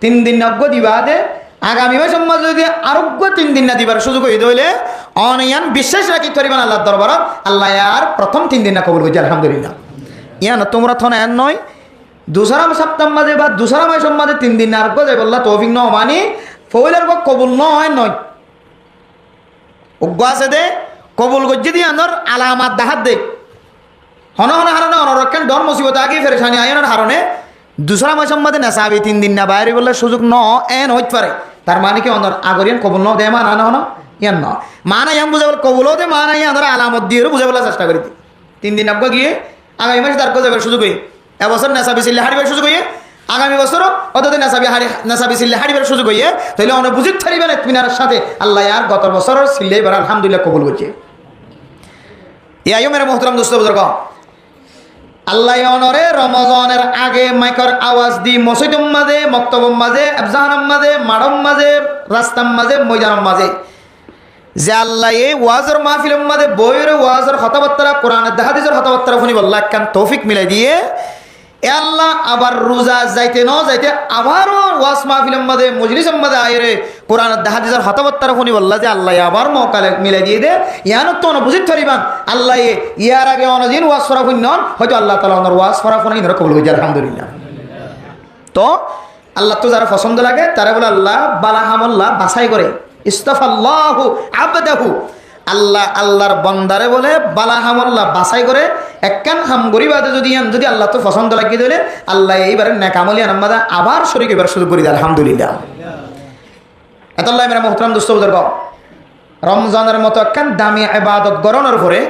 3 দিন নগ্য দিবা দে আগামী মাস সমাজ যদি আরোগ্য 3 দিন না দিবার সুযোগ হয়ে দইলে অনিয়ান বিশ্বাস রাখি তরিবান আল্লাহর দরবারত আল্লাহ আর প্রথম 3 দিন না কবুল করছে আলহামদুলিল্লাহ। ইয়ান তোমরা থন এন নয় দুসরা সপ্তাহ মাঝে বা দুসরা মাস মাঝে 3 দিন না আরোগ্য যাই বললা তৌফিক ন মানি ফইলার কবুল নয় উগ্র আছে দে কবুল গজ্জে দিয়ে আনর আলামাত দেখাত দে হন হারণে অনরক্ষণ ডর মুসিবত আগে ফেরেশানি আয়নের হারণে দুসরা মাসের মধ্যে নেশাবি 3 দিন না বাইরে বললে সুযোগ ন এন হইতে পারে তার মানে কি অনর আগরিয়ান কবুল ন দে মানা না ইয়ান ন মানা ইয়ান বুঝে বল কবুলও দে মানা ইয়ান ধরে আলামত দিয়ে বুঝে বলার চেষ্টা করি 3 দিন আগে গিয়ে আগামী মাসে তার যাবার সুযোগ হয়ে এবছর নেশাবি সিল্লে হারিবার সুযোগ হয়ে আগামী বছরও অতদিন নেশাবি সিল্লে হারিবার সুযোগ হয়ে তাহলে অনেক বুঝিত থারিবেন এতমিনার সাথে আল্লাহ আর গত বছরের সিল্লে এবার আলহামদুলিল্লাহ কবুল করছে। ইয়াইও মেরে মোহতরম দোস্ত বুজুর্গ আল্লাহ অনরে রমজানের আগে মাইকর আওয়াজ দি মসজিদম মাঝে মক্তবম মাঝে আফজাহানম মাঝে মাড়ম মাঝে রাস্তাম মাঝে ময়দানম মাঝে যে আল্লাহ এই ওয়াজের মাহফিলম মাঝে বইয়ের ওয়াজের কথাবার্তা কোরআনের হাদিসের কথাবার্তা শুনি বললা কান তৌফিক মিলাই দিয়ে এ আল্লাহ আবার রোজা যাইতে ন যাইতে আবারও ওয়াজ মাহফিলের মধ্যে মজলিসের মধ্যে আয়রে কোরআনের হাদিসের কথাবার্তা শুনি বললা যে আল্লাহ আবার মৌকালে মিলাই দিয়ে দে ইয়ানো তো বুঝিত পারিবান আল্লাহ ইয়ার আগে অনজিন ওয়াজ ফরা শুন হয়তো আল্লাহ তাআলা ওনার ওয়াজ ফরা শুনে ইনরা কবুল হয়ে যায় আলহামদুলিল্লাহ। তো আল্লাহ তো যারা পছন্দ লাগে তারা বলে আল্লাহ বালাহামুল্লাহ বাছাই করে ইস্তাফাল্লাহু আবদাহু আল্লাহর বন্দারে বলে বালাহামুল্লাহ বাছাই করে একখান হামগরিবাদে যদি আল্লাহ তো পছন্দ লাগিয়ে দিলে আল্লাহ এইবারে নেকামলি আনাম্মাদা আবার শরীক এবার শুরু করে দেয় আলহামদুলিল্লাহ। এতল্লাহ মেরা মোহতরম দোস্ত বুজুর্গ রমজানের মতো একখান দামি ইবাদত গরনের পরে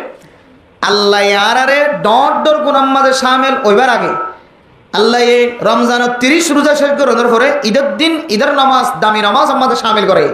আল্লাহ আরে ডর গুনাম্মাদে শামিল ওইবার আগে আল্লাহ এই রমজানের 30 রোজা শেষ গরনের পরে ঈদের দিন ঈদের নামাজ দামি নামাজ আমাদের শামিল করে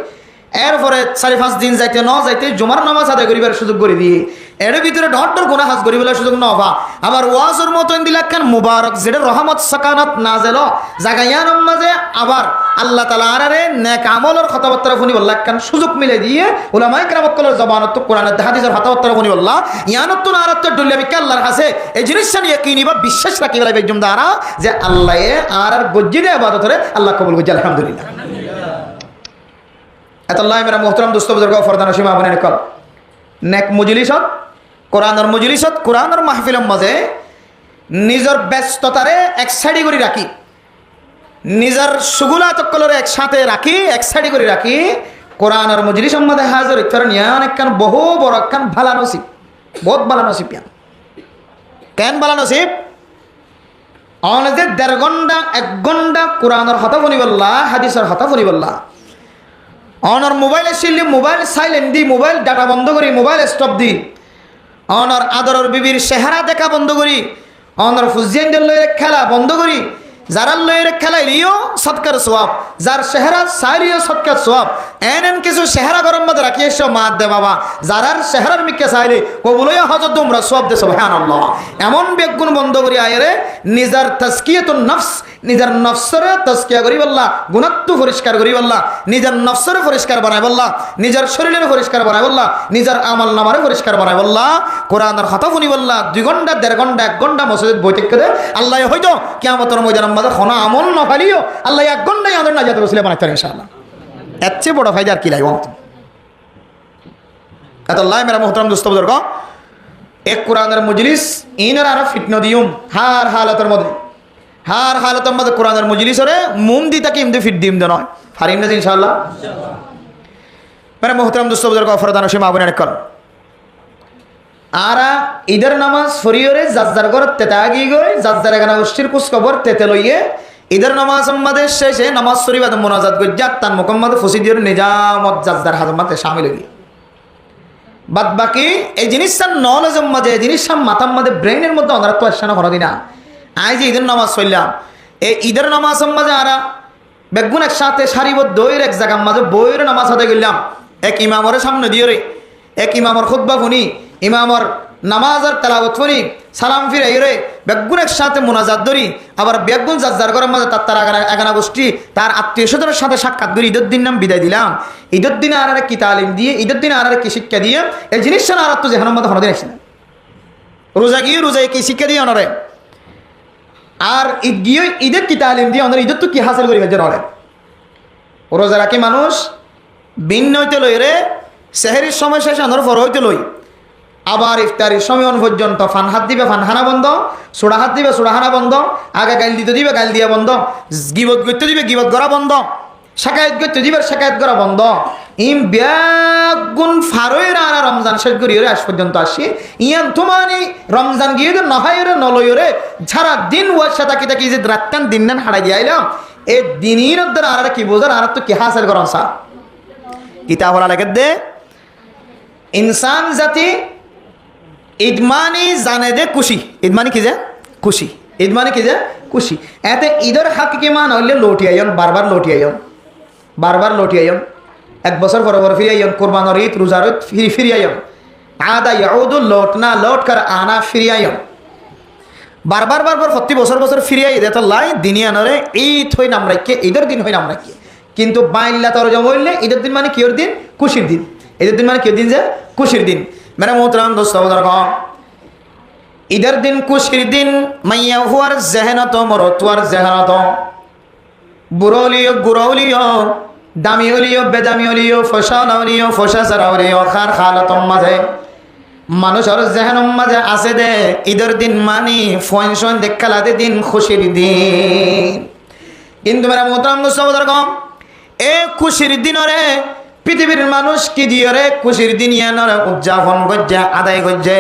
এরপরে 4-5 দিন যাইতে ন যাইতে জুমার নামাজ আদায় করিবার সুযোগ করে দিয়ে এর ভিতরে ডর গুনাহ হাজ করিবার সুযোগ ন হবা আবার ওয়াজের মতো দিলাখান মুবারক যেটা রহমত সাকানাত নাজেল জাগায়ার মাঝে আবার আল্লাহ তাআলা আরে নেক আমলের কথাবার্তা শুনি বললাখান সুযোগ মিলে দিয়ে উলামায়ে কেরামত কলের জবানত কোরআনের হাদিসের কথাবার্তা শুনি বললা ইয়ানত না আরাত দুলিয়া বিকা আল্লাহর কাছে এই জিনিসটা নিয়ে কিনি বা বিশ্বাস রাখি বলে একদম দ্বারা যে আল্লাহ আর গজ্জিদে ইবাদত করে আল্লাহ কবুল করছে আলহামদুলিল্লাহ। এতল্লাহ মেরা মোহতরম দোস্ত বুজুর্গ ফরদান সীমা বনে কল নেক মজলিসত কোরআনের মজলিসত কোরআনের মাহফিলের মাঝে নিজের ব্যস্ততারে এক সাইডে করে রাখি নিজের সুগুলা তকলরে একসাথে রাখি এক সাইডে করে রাখি কোরআনের মজলিসের মধ্যে হাজির ইফতার নিয়ে অনেকখান বহু বড় একখান ভালো নসিব বহুত ভালো নসিব কেন ভালো নসিব অনেক 1.5 ঘন্টা 1 ঘন্টা কোরআনের কথা শুনি বললা হাদিসের কথা শুনি বললা অনর মোবাইলে শিললি মোবাইল সাইলেন্ট দি মোবাইল ডাটা বন্ধ করি মোবাইল স্টপ দি অনর আদরের বিবির চেহারা দেখা বন্ধ করি অনর ফুজিয়ানদের লয়ে খেলা বন্ধ করি যারা লয়ে খেলাইলিও সৎকার সোয়াব যার চেহারা সাইলিও সৎকার সোয়াব এন কিছু চেহারা গরম মধ্যে রাখি এসো মাত দে বাবা যারার চেহারার মিকে চাইলে কবুলইয়া হজরত তোমরা সোয়াব দে সুবহানাল্লাহ এমন বেগুন বন্ধ করি আয়রে নিজের তাজকিয়াতুন নফস নিজের নফসরে তাজকিয়া করি বললা গুণাত্ম পরিষ্কার করি বললা নিজের নফসরে পরিষ্কার বানাই বললা নিজের শরীরের পরিষ্কার বানাই বললা নিজের আমল নামারে পরিষ্কার বানাই বললা কোরআনের কথা শুনি বললা 2 ঘন্টা 1.5 ঘন্টা 1 ঘন্টা মসজিদ বইতে করে আল্লাহ হয়তো কিয়ামতের ময়দানে আমাদের খনা আমল না ফালিও আল্লাহ 1 ঘন্টায় আমাদের নাজাত রসুল বানাইতে পারে ইনশাআল্লাহ। এর চেয়ে বড় ফায়দা আর কি লাগবে এতল্লাহ মেরা মোহতরম দোস্ত বুজুর্গ এক কোরআনের মজলিস ইনার আর ফিটন দিউম হার হালাতের মধ্যে কোরআনের মজলিসরে মুম দি তাকে ইমদে ফিট দিম দে নয় হারিম না ইনশাআল্লাহ। মেরা মোহতরম দোস্ত বুজুর্গ ফরদান সীমা বনে কল আরা ঈদের নামাজ ফরিয়রে যার ঘর তেতে আগি গই যার এখানে গোষ্ঠীর কুচ খবর তেতে লইয়ে ঈদের নামাজ আমাদের শেষে নামাজ শরীফ মোনাজাত করি যাক তার মোকাম্মদ ফসিদিয়র নিজামত যার হাজমাতে শামিল হই বাদ বাকি এই জিনিসটা নলেজের মাঝে এই জিনিসটা মাথার মধ্যে ব্রেনের মধ্যে অনারত্ব আসছে না কোনো দিন আজ যে ঈদের নামাজ চললাম এই ঈদের নামাজের মাঝে আরা বেগুন একসাথে সারিবদ্ধ হয়ে এক জায়গার মাঝে বইয়ের নামাজ হাতে গেলাম এক ইমামরে সামনে দিয়ে রে এক ইমামর খুতবা শুনি ইমামর নামাজের তেলাওয়াত শুনি সালাম ফিরে রে বেগুন একসাথে মোনাজাত ধরি আবার বেগুন যার ঘরের মাঝে তার এগানা গোষ্ঠী তার আত্মীয় স্বজনের সাথে সাক্ষাৎ করি ঈদের দিন নাম বিদায় দিলাম ঈদের দিনে আর কি তালিম দিয়ে ঈদের দিনে আর কি শিক্ষা দিয়ে এই জিনিসটা আর তো যেখানের মধ্যে হনদিন আসে না রোজা গিয়ে রোজায় কি শিক্ষা দিয়ে অনরে আর ঈদ গিয়ে ঈদের কি তালিম দিয়ে অনরে ঈদের তো কি হাসিল করি বেজে নরে রোজা রাখি মানুষ ভিন্ন হইতে লই রে সেহেরির সময় শেষ অনর ফর হইতে লই আবার ইফতারির সময় পর্যন্ত ফান হাত দিবে ফানহানা বন্ধ সোড়া হাত দিবে সোড়াহানা বন্ধ আগে গাইল দিতে দিবে গাইল দিয়া বন্ধ গিবত করতে দিবে গিবত করা বন্ধ শাকায়ত করতে দিবে শাকায়ত করা বন্ধ ইম ব্যাগুন ফারোয়ের আর রমজান শেষ করি রে আজ পর্যন্ত আসি ইয়ান তোমানি রমজান গিয়ে তো নহাইরে নলইরে সারা দিন ওয়ার সাথে কি যে রাত্তান দিন নান হারাই দিয়ে আইলাম এই দিনের দ্বারা আর কি বোঝার আর তো কি হাসিল করা সা কিতাব বলা লাগে দে ইনসান জাতি ঈদমানি জানে যে খুশি ঈদমানি কি যে খুশি ঈদমানি কি যে খুশি এতে ঈদের হাকিকি মান হইলে লটি আইন বারবার লটি আইন বারবার লটি আইন এক বছর পর পর ফিরে আইন কোরবানোর ঈদ রোজার ঈদ ফিরে আইন আদা ইয়াউদু লট না লট কর আনা ফিরে আইন বারবার প্রতি বছর ফিরে আই দেত লাই দিনই আনরে ঈদ হই নাম রাখে ঈদের দিন হই নাম রাখে কিন্তু বাইল্লা তরজম হইলে ঈদের দিন মানে কিয়র দিন খুশির দিন ঈদের দিন মানে কিয়র দিন যে খুশির দিন मेरा मोहतरम दोस्तों इधर दिन खुशिर दिन मैया हुआर जहनत मरतुआर जहनत बुरोलियो गुरौलियो दामियोलियो बेदामियोलियो फसानालियो फसासारालियो खार खालतम माঝে মানুষের জেহনম মাঝে আছে দে ঈদের দিন মানি ফয়নশন দেখালাতে দিন খুশির দিন কিন্তু मेरा मोहतरम दोस्तों এ খুশির দিনরে পৃথিবীর মানুষ কি দিয়ে রে খুশির দিন ইয়ানরে উদযাপন করছে আদায় করছে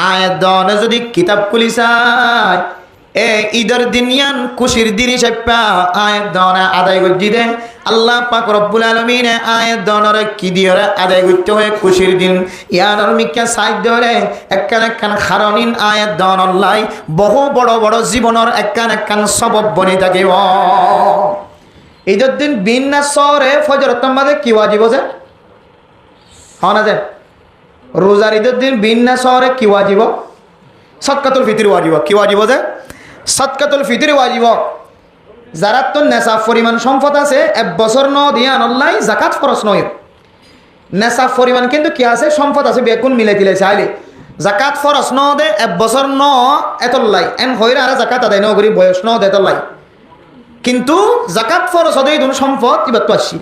আয় দন যদি কিতাব খুলি চাই এ ঈদের দিন ইয়ান খুশির দিন হিসেবে আয় দন আদায় করছি দে আল্লাহ পাক রব্বুল আলামিন আয় দনরে কি দিয়ে রে আদায় করতে হয় খুশির দিন ইয়ানর মিকা সাইড ধরে একখান খারণিন আয় দন আল্লাহ বহু বড় বড় জীবনের একখান সবব বনি থাকে ঈদের দিন বিন্না সরে ফজরতম বাদে কি ওয়াজিব আছে হ্যাঁ না যে রোজার ঈদের দিন বিন্না সরে কি ওয়াজিব সদকাতুল ফিতর ওয়াজিব কি ওয়াজিব আছে সদকাতুল ফিতর ওয়াজিব যারা তো নেশাব পরিমাণ সম্পদ আছে এক বছর ন দিয়া আল্লাহ যাকাত ফরজ নয় নেশাব পরিমাণ কিন্তু কি আছে সম্পদ আছে বেগুন মিলাই দিলে চাইলে যাকাত ফরজ ন দে এক বছর ন এতল্লাই এন হইরা আর যাকাত আদায় ন করি বয়স ন দে এতল্লাই কিন্তু জাকাত ফরজ হদে এই ধন সম্পদ এবার তো আসছি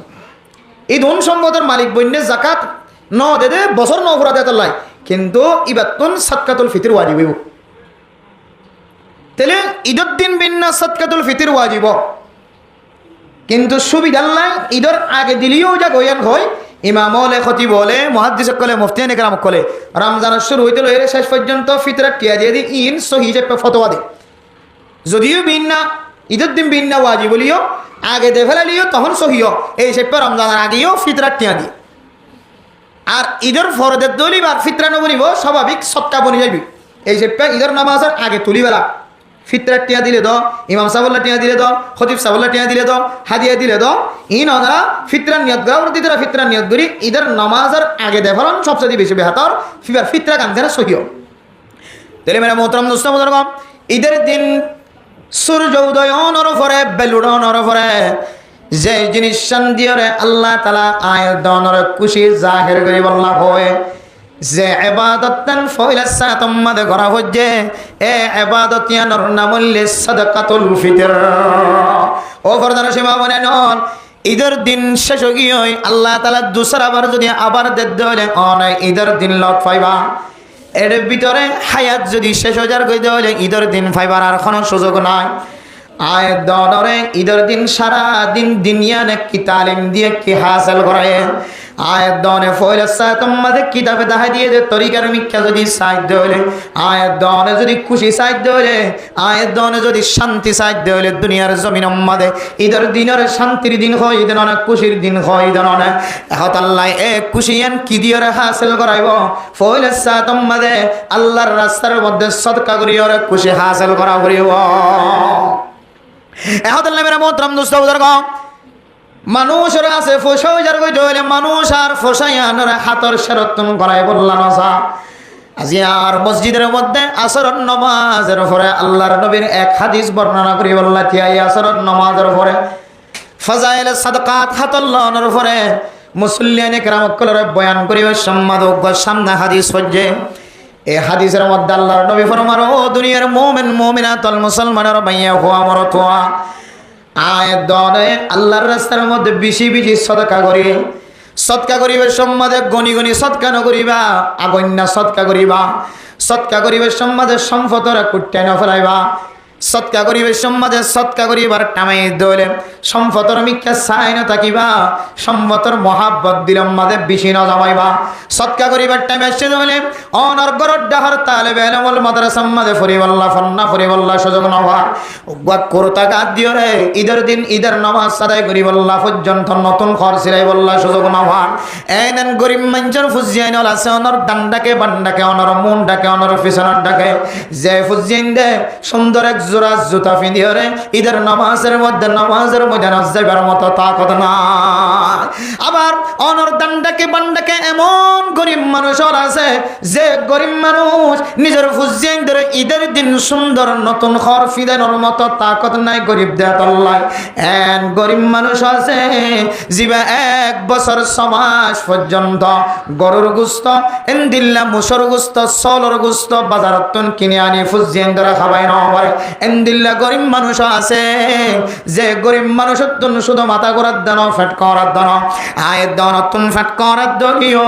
এই ধন সম্পদের মালিক বন্যে জাকাত ন দে দে বছর ন ঘুরা দেয় লাই কিন্তু এবার তুন সদকাতুল ফিতর ওয়াজিব হইব তাহলে ঈদের দিন বিন্না সদকাতুল ফিতর ওয়াজিব কিন্তু সুবিধা নাই ঈদের আগে দিলেও যা গয়ান হয় ইমাম বলে খতিব বলে মুহাদ্দিস কলে মুফতিয়ান ইকরাম কলে রমজান শুরু হইতে লইরে শেষ পর্যন্ত ফিতরা টিয়া দিয়ে দি ইন সহি হিসেবে ফতোয়া দে যদিও বিন্না ঈদের দিন বিন্না ওয়াজিব বলিও আগে দে ফেলালিও তখন সহিও এই হিসেবে রমজানের আগেও ফিতরা টিয়া দি আর ঈদের ফরদের দলিবার ফিতরা নবনিব স্বাভাবিক সৎকা বনি যাবি এই হিসেবে ঈদের নামাজের আগে তুলিবেলা ফিতরা টিয়া দিলে দ ইমাম সাহেবুল্লাহ টিয়া দিলে দ খতিব সাহেবুল্লাহ টিয়া দিলে দ হাদিয়া দিলে দ ইন ওনারা ফিতরা নিয়ত গাওয়ার দিতরা ফিতরা নিয়ত করি ঈদের নামাজের আগে দে ফেলান সবচেয়ে বেশি বেহাতর ফিতরা কান্দেরা সহিও তাহলে মেরা মোহতরম দোস্ত মোহতরম ঈদের দিন সূর্য উদয় নরফরে বেলুড় নরফরে যে জিনিস শান্তিরে আল্লাহ তাআলা আয়াতনর খুশি জাহির করি বল্লা হয় যে ইবাদতন ফয়লাসা তোমাদে করা হচ্ছে এ ইবাদত ইয়ানর নাম হইল সাদাকাতুল ফিতর ও ফরদান সীমা বনে নন ঈদের দিন শেষ গিয়ে আল্লাহ তাআলা দুসরাবার যদি আবার দেতে হলে অনয় ঈদের দিন লট পাইবা এর ভিতরে হায়াত যদি শেষ হয়ে যার কইতে হলে ঈদের দিন পাইবার আর কোনো সুযোগ নাই আয়াত দনরে ঈদের দিন সারা দিন দুনিয়া নাকি তালিম দিয়ে কি হাসিল করে আয়াত দনে ফয়লাসা তোমাদের কিতাবে দেখা দিয়ে যে তরিকার মিথ্যা যদি সাহায্য হলে আয়াত দনে যদি খুশি সাহায্য হলে আয়াত দনে যদি শান্তি সাহায্য হলে দুনিয়ার জমিন মধ্যে ঈদের দিনের শান্তির দিন হয় ঈদের অনেক খুশির দিন হয় ঈদের অনেক এখন আল্লাহ এক খুশিয়ান কি দিয়ে হাসিল করাইব ফয়লাসা তোমাদের আল্লাহর রাস্তার মধ্যে সদকা করিয়ে খুশি হাসিল করা করিব এখন মেরা মোহতরম দোস্ত বুজুর্গ মানুষের আছে ফসাই যার কই ধরে মানুষ আর ফসাই আনার হাতর সেরতন করাই বললাম আজি আর মসজিদের মধ্যে আসর নামাজের পরে আল্লাহর নবীর এক হাদিস বর্ণনা করি বললা তিয়াই আসর নামাজের পরে ফাজাইল সাদকাত হাতাল্লাহর পরে মুসল্লিয়ানে কেরাম কলরে বয়ান করিবে সম্মাদক সামনে হাদিস পড়ছে এই হাদিসের মধ্যে আল্লাহর নবী ফরমান ও দুনিয়ার মুমিন মুমিনাতুল মুসলমানের ভাইয়া হুয়া মরতুয়া আয়াত দনে আল্লাহর রাস্তার মধ্যে বেশি বেশি সদকা করিবে সম্মাদে গনি গনি সদকা নকরিবা আগন্যা সদকা করিবে সম্মাদে সম্পদরা কুট্টাই নফলাইবা সদকা করিবে সম্মাদে সদকা করিবার টামাই দলে সম্পদর মিথ্যা চাই না থাকিবা সম্পদর মহাব্বত দিলাম মাঝে বেশি ন জমাইবা সদকা করিবার টাইমে এসে হলে অনর গরর ডাহার তালে বেলমল মাদ্রাসা মাঝে ফরিবল্লা ফন্না ফরিবল্লা সুযোগ নবার কোরতা গাদ দিও রে ঈদের দিন ঈদের নামাজ আদায় করিবল্লা পর্যন্ত নতুন ঘর সিলাই বল্লা সুযোগ নবার এনেন গরিব মানুষের ফুজিয়াইন আছে অনর ডান্ডাকে বান্ডাকে অনর মন ডাকে অনর পিছনের ডাকে যে ফুজিয়াইন দে সুন্দর এক জোড়া জুতা পিঁধিও রে ঈদের নামাজের মধ্যে যাইবার মতো তাকত না আবার অনর ডান্ডাকে বান্ডাকে এমন গরিব মানুষ আছে যে গরিব মানুষ নিজের ফুজিয়াইন ধরে ঈদের দিন সুন্দর নতুন ঘর ফিদানোর মতো তাকত নাই গরিব দেয়াতল্লাই এন গরিব মানুষ আছে জিবা 1 বছর 6 মাস পর্যন্ত গরুর গোস্ত এন্দিল্লা মুসর গোস্ত সলর গোস্ত বাজারত কিনে আনি ফুজিয়াইন ধরে খাবাই না পারে এন্দিল্লা গরিব মানুষ আছে যে গরিব মানুষের জন্য শুধু মাথা ঘোরার দান ফ্যাট করার দান আয়ের দান তুন ফ্যাট করার দলীয়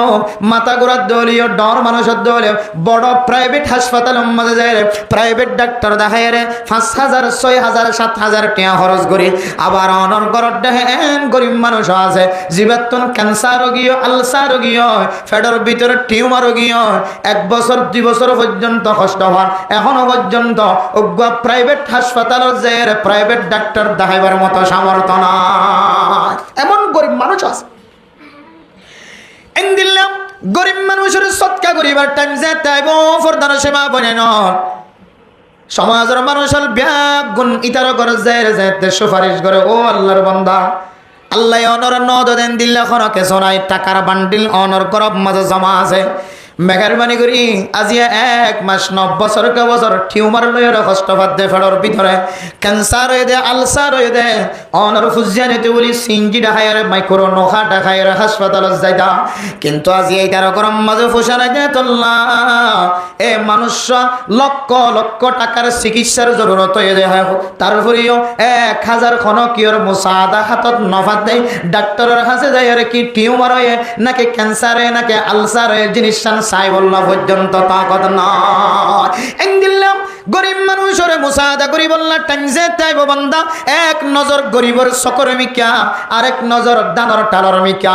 মাথা ঘোরার দলীয় ডর মানুষের দলীয় বড় প্রাইভেট হাসপাতাল মধ্যে যায় প্রাইভেট ডাক্তার দেখায় রে 5,000 6,000 7,000 টাকা খরচ করি আবার অনর গরর দেখেন গরিব মানুষ আছে জীবাত্তন ক্যান্সার রোগী আলসার রোগী ফ্যাটের ভিতরে টিউমার রোগী 1 বছর 2 বছর পর্যন্ত কষ্ট হন এখনো পর্যন্ত প্রাইভেট হাসপাতালের যে প্রাইভেট ডাক্তার দেখাইবার মতো সামর্থ্য না এমন গরিব মানুষ আছে এন্দিল্লাম গরিব মানুষের সৎকা করিবার টাইম যে তাইব ফরদার সেবা বনে ন সমাজের মানুষের ব্যাগ গুণ ইতার করে যে সুপারিশ করে ও আল্লাহর বান্দা আল্লাহ অনর নদ দেন দিল্লা খনকে শোনায় টাকার বান্ডিল অনর করব মাঝে জমা আছে মেহরবানি করি আজি 1 মাস 9 বছর কে বছর টিউমার লয়ের কষ্ট পাতে ফেডর ভিতরে ক্যান্সার হয়ে দে আলসার হয়ে দে অনর ফুজিয়ানিতে বলি সিনজি ডাহায়ের মাইক্রো নোখা ডাহায়ের হাসপাতাল যাইতা কিন্তু আজি এই কারো গরম মাঝে ফুসানা দে তোল্লা এ মানুষ লক্ষ লক্ষ টাকার চিকিৎসার জরুরত হয়ে যায় তারপরেও 1000 খনকিয়র মুসাদা হাতত নফাত দেয় ডাক্তারের কাছে যায় আর কি টিউমার হয়ে নাকি ক্যান্সার হয়ে নাকি আলসার হয়ে জিনিস সাই বললা পর্যন্ত তাকত না এন্দিল্লাম গরিব মানুষের মুসাদা করি বললা টাইমজে তাইব বান্দা এক নজর গরিবর সকর মিকা আরেক নজর দানর টালর মিকা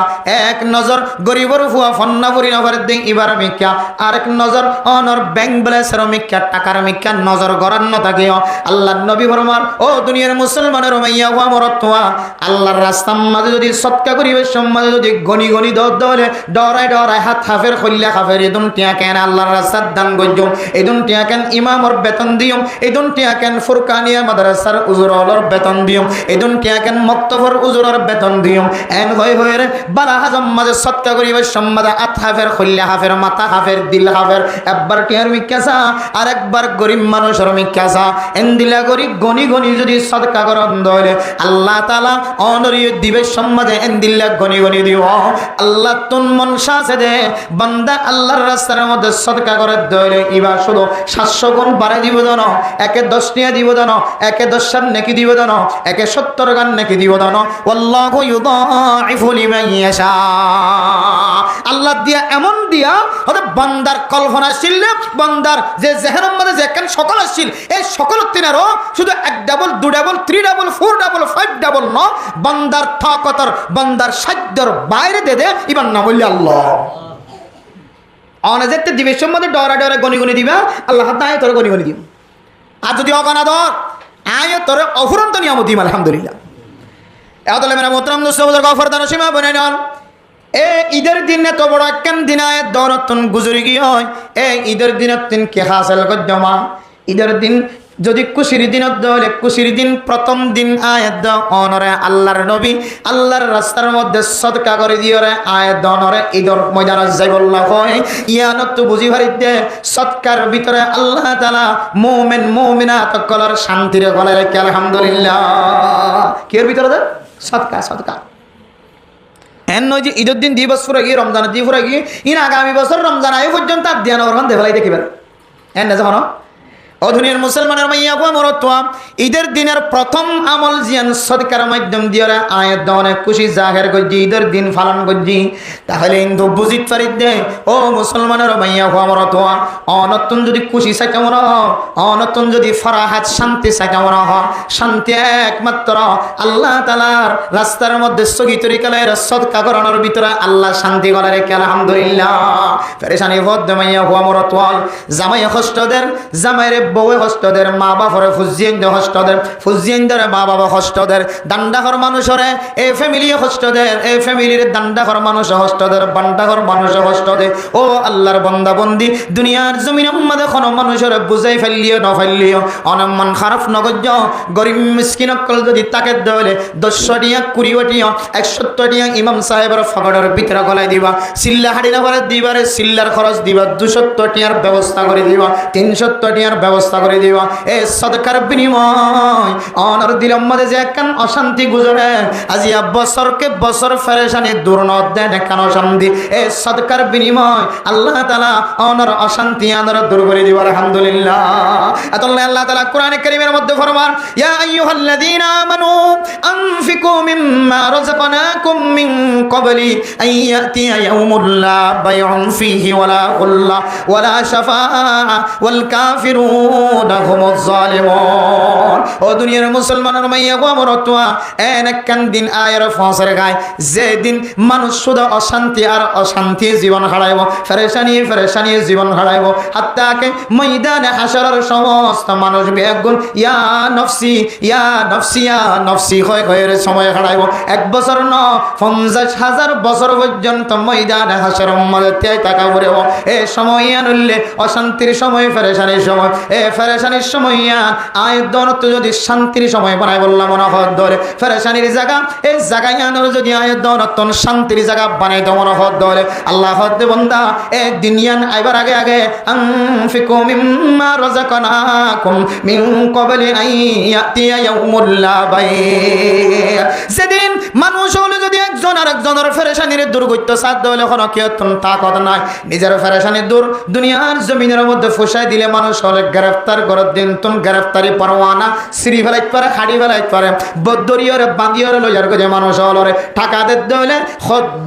এক নজর গরিবর ফুয়া ফন্না ভরি নভর দিন ইবার মিকা আরেক নজর অনর ব্যাংক ব্যালেন্সের মিকা টাকার মিকা নজর গরান ন থাকে আল্লাহর নবী ফরমান ও দুনিয়ার মুসলমানের মাইয়া হুয়া মরতুয়া আল্লাহর রাস্তার মাঝে যদি সৎকা করিবে সমাজে যদি গনি গনি দলে ডরায় ডরায় হাত হাফের খল্লা হাফের এদুন টিয়া কেন আল্লাহর রাস্তার দান গজ্জুম এদুন টিয়া কেন ইমামর বেতন দিয়ম এদুন টিয়া কেন ফুরকানিয়া মাদ্রাসার উজুরলর বেতন দিয়ম এদুন টিয়া কেন মক্তবর উজুরর বেতন দিয়ম এন হই হই রে বালা হাজম মাঝে সৎকা করিবে সমাজে আত হাফের খল্লা হাফের মাথা হাফের দিল হাফের একবার টিয়ার মিকাসা আর একবার গরিব মানুষের মিকাসা এন দিলা গরিব গনি গনি যদি সদকা করন দলে আল্লাহ তাআলা অনরিয় দিবে সমাজে এন দিলা গনি গনি দিও আল্লাহ তুন মন শাসে দে বান্দা আল্লাহর রাস্তার মধ্যে সদকা করে দলে ইবা শুধু 700 গুণ বাড়াই দিব দানো একে 10 টিয়া দিব দানো একে 10 এর নেকি দিব দানো একে 70 গান নেকি দিব দানো আল্লাহু ইউদাইফু লিমান ইয়াশা আল্লাহ দিয়া এমন দিয়া হতে বান্দার কল্পনা ছিল, বান্দার যে জেহেনের মধ্যে যে কেন সকল আসছিল এই সকল তিনারও শুধু 1 double 2 double 3 double 4 double 5 double ন বান্দার তাকতর বান্দার সাধ্যর বাইরে দে ইবার নাম হইল আল্লাহ। অনেক দিবের মধ্যে ডরা ডরা গনি গনি দিবা আল্লাহ তাই তোর গনি গনি দিব। আর যদি অগানা ধর আয় তোর অফুরন্ত নিয়ামত দিম আলহামদুলিল্লাহ। এতলে মেরা মোহতরম দোস্ত বুজুর্গ অফরদান সীমা বনে নন এ ঈদের দিন এত বড় একখান দিন আয় দৌরতন গুজরি কি হয় এই ঈদের দিনের দিন কে হাসিল করজমা ঈদের দিন যদি খুশির দিন দলে খুশির দিন প্রথম দিন আয়াত অনরে আল্লাহর নবী আল্লাহর রাস্তার মধ্যে সদকা করে দিওরে আয়াত অনরে ঈদর ময়দানে যাইবল্লাহ হয় ইয়ানত বুঝি ভারিতে সদকার ভিতরে আল্লাহ তাআলা মুমিন মুমিনাত কলার শান্তির গলায় রেখে আলহামদুলিল্লাহ কির ভিতরে দে সদকা সদকা এন নয় যে ঈদের দিন 2 বছর আগে রমজান 2 বছর আগে ইন আগামী বছর রমজান আয় পর্যন্ত আর ধ্যান ওরখান দেখাই দেখিবেন এন না যখন অধুনির মুসলমানের মাইয়া মরত্বা ঈদের দিনের প্রথম আমল জিয়ান সদকার মাধ্যম দিয়ে আয়াত অনেক খুশি জাহের করছি ঈদের দিন পালন করছি তাহলে কিন্তু বুঝিত পারি দে ও মুসলমানের মাইয়া মরত্বা অনতুন যদি খুশি চাই কেমন অনতুন যদি ফরাহাত শান্তি চাই কেমন শান্তি একমাত্র আল্লাহ তাআলার রাস্তার মধ্যে সগি তরিকালের সদকা করানোর ভিতরে আল্লাহ শান্তি করে রেখে আলহামদুলিল্লাহ। ফেরেশানি ভদ্দ মাইয়া মরত্বা জামাই কষ্টদের জামাইরে বউয়ে হস্তদের মা বাপরে ফুজিয়েন্দ হস্তদের ফুজিয়েন্দরে মা বাবা হস্তদের দান্ডাঘর মানুষরে এই ফ্যামিলি হস্তদের এই ফ্যামিলির দান্ডাঘর মানুষ হস্তদের বান্ডাঘর মানুষ হস্তদের ও আল্লাহর বান্দা বন্দি দুনিয়ার জমিনের মধ্যে কোনো মানুষের বুঝাই ফেললিও ন ফেললিও অনেক মন খারাপ নগজ গরিব মিসকিন অকল যদি তাকে দেওয়ালে 10 টিয়া 20 টিয়া 170 টিয়া ইমাম সাহেবের ফগড়ের ভিতরে গলায় দিবা সিল্লা হাড়ি না করে দিবারে সিল্লার খরচ দিবা 270 টিয়ার ব্যবস্থা করে দিবা 370 টিয়ার ব্যবস্থা করে দিবা এই সদকার বিনিময় অনর দিলের মধ্যে যে একখান অশান্তি গুজরে আজিয়া বছরকে বছর ফেরেশানি দূর নদ দেন একখান অশান্তি এই সদকার বিনিময় আল্লাহ তাআলা অনর অশান্তি আনর দূর করে দিবা আলহামদুলিল্লাহ। আল্লাহ আল্লাহ তাআলা কোরআনে কারীমের মধ্যে ফরমান ইয়া আইয়ুহাল্লাযীনা আমানু আনফিকু মিম্মা রাযাকনাকুম মিন ক্বাবলি আন ইয়াতিয়া ইয়াউমুল লা বাইউন ফীহি ওয়ালা গুল্লা ওয়ালা শাফাআ ওয়াল কাফিরুন ও দুনিয়ার মুসলমানের মাইয়া মরতুয়া একখান দিন আয়ের ফসর গায় যে দিন মানুষ শুধু অশান্তি আর অশান্তি জীবন হারাইব ফেরেশানি ফেরেশানি জীবন হারাইব হাত্তাকে ময়দানে হাসরের সমস্ত মানুষ বেগুন ইয়া নফসি ইয়া নফসি ইয়া নফসি হয়ে সময় হারাইব 1 বছর ন 50,000 বছর পর্যন্ত ময়দানে হাসরের মধ্যে টাকা পড়ব এই সময় আনলে অশান্তির সময় ফেরেশানির সময় ফেরেশানির সময় আয় দনত যদি শান্তির সময় বানাই বললাম মনে হত ধরে ফেরেশানির জায়গা এই জায়গায় আনোর যদি আয় দনত শান্তির জায়গা বানাই তো মনে হত ধরে আল্লাহ হদ বন্দা এ দুনিয়ান আইবার আগে আগে আনফিকু মিম্মা রাযাকনাকুম মিন ক্বাবলি আন ইয়াতিয়া ইয়াউমুল লা বাই সেদিন মানুষ হলে যদি একজন আরেকজনের ফেরেশানির দূর করতে সাধ্য হলে কোনো কিয়তন তাকত নাই নিজের ফেরেশানির দূর দুনিয়ার জমিনের মধ্যে ফুসাই দিলে মানুষ হলে গ্রেফতার করে দিন তুম গ্রেফতারি পরোয়ানা সিঁড়ি ফেলাইতে পারে হাড়ি ফেলাইতে পারে বদরিয়রে বাঁধিয়রে লইয়ার গজে মানুষ হলরে টাকা দিতে হলে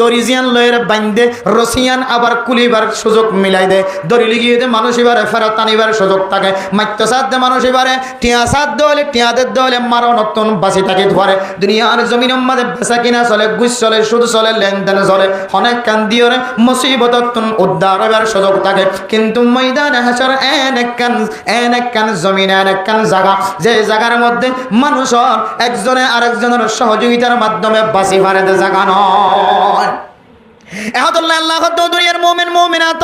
দরিজিয়ান লয়ের বান্ধে রসিয়ান আবার কুলিবার সুযোগ মিলাই দে দড়ি লিগিয়ে দে মানুষ এবারে ফেরত আনিবার সুযোগ থাকে মাত্য সাথ দে মানুষ এবারে টিয়া সাথ হলে টিয়া দিতে হলে মারো নতুন বাঁচি থাকে ধরে দুনিয়ার জমিনের মধ্যে বেচা কিনা চলে গুছ চলে সুদ চলে লেনদেন চলে অনেক কান দিয়রে মুসিবত উদ্ধার হবার সুযোগ থাকে কিন্তু ময়দানে হাসর এক কান জমিন এক কান জায়গা যে জায়গার মধ্যে মানুষ একজনে আরেকজনের সহযোগিতার মাধ্যমে বাঁচি পারে জায়গা নয়। দুনিয়ার মুমিন মুমিনাত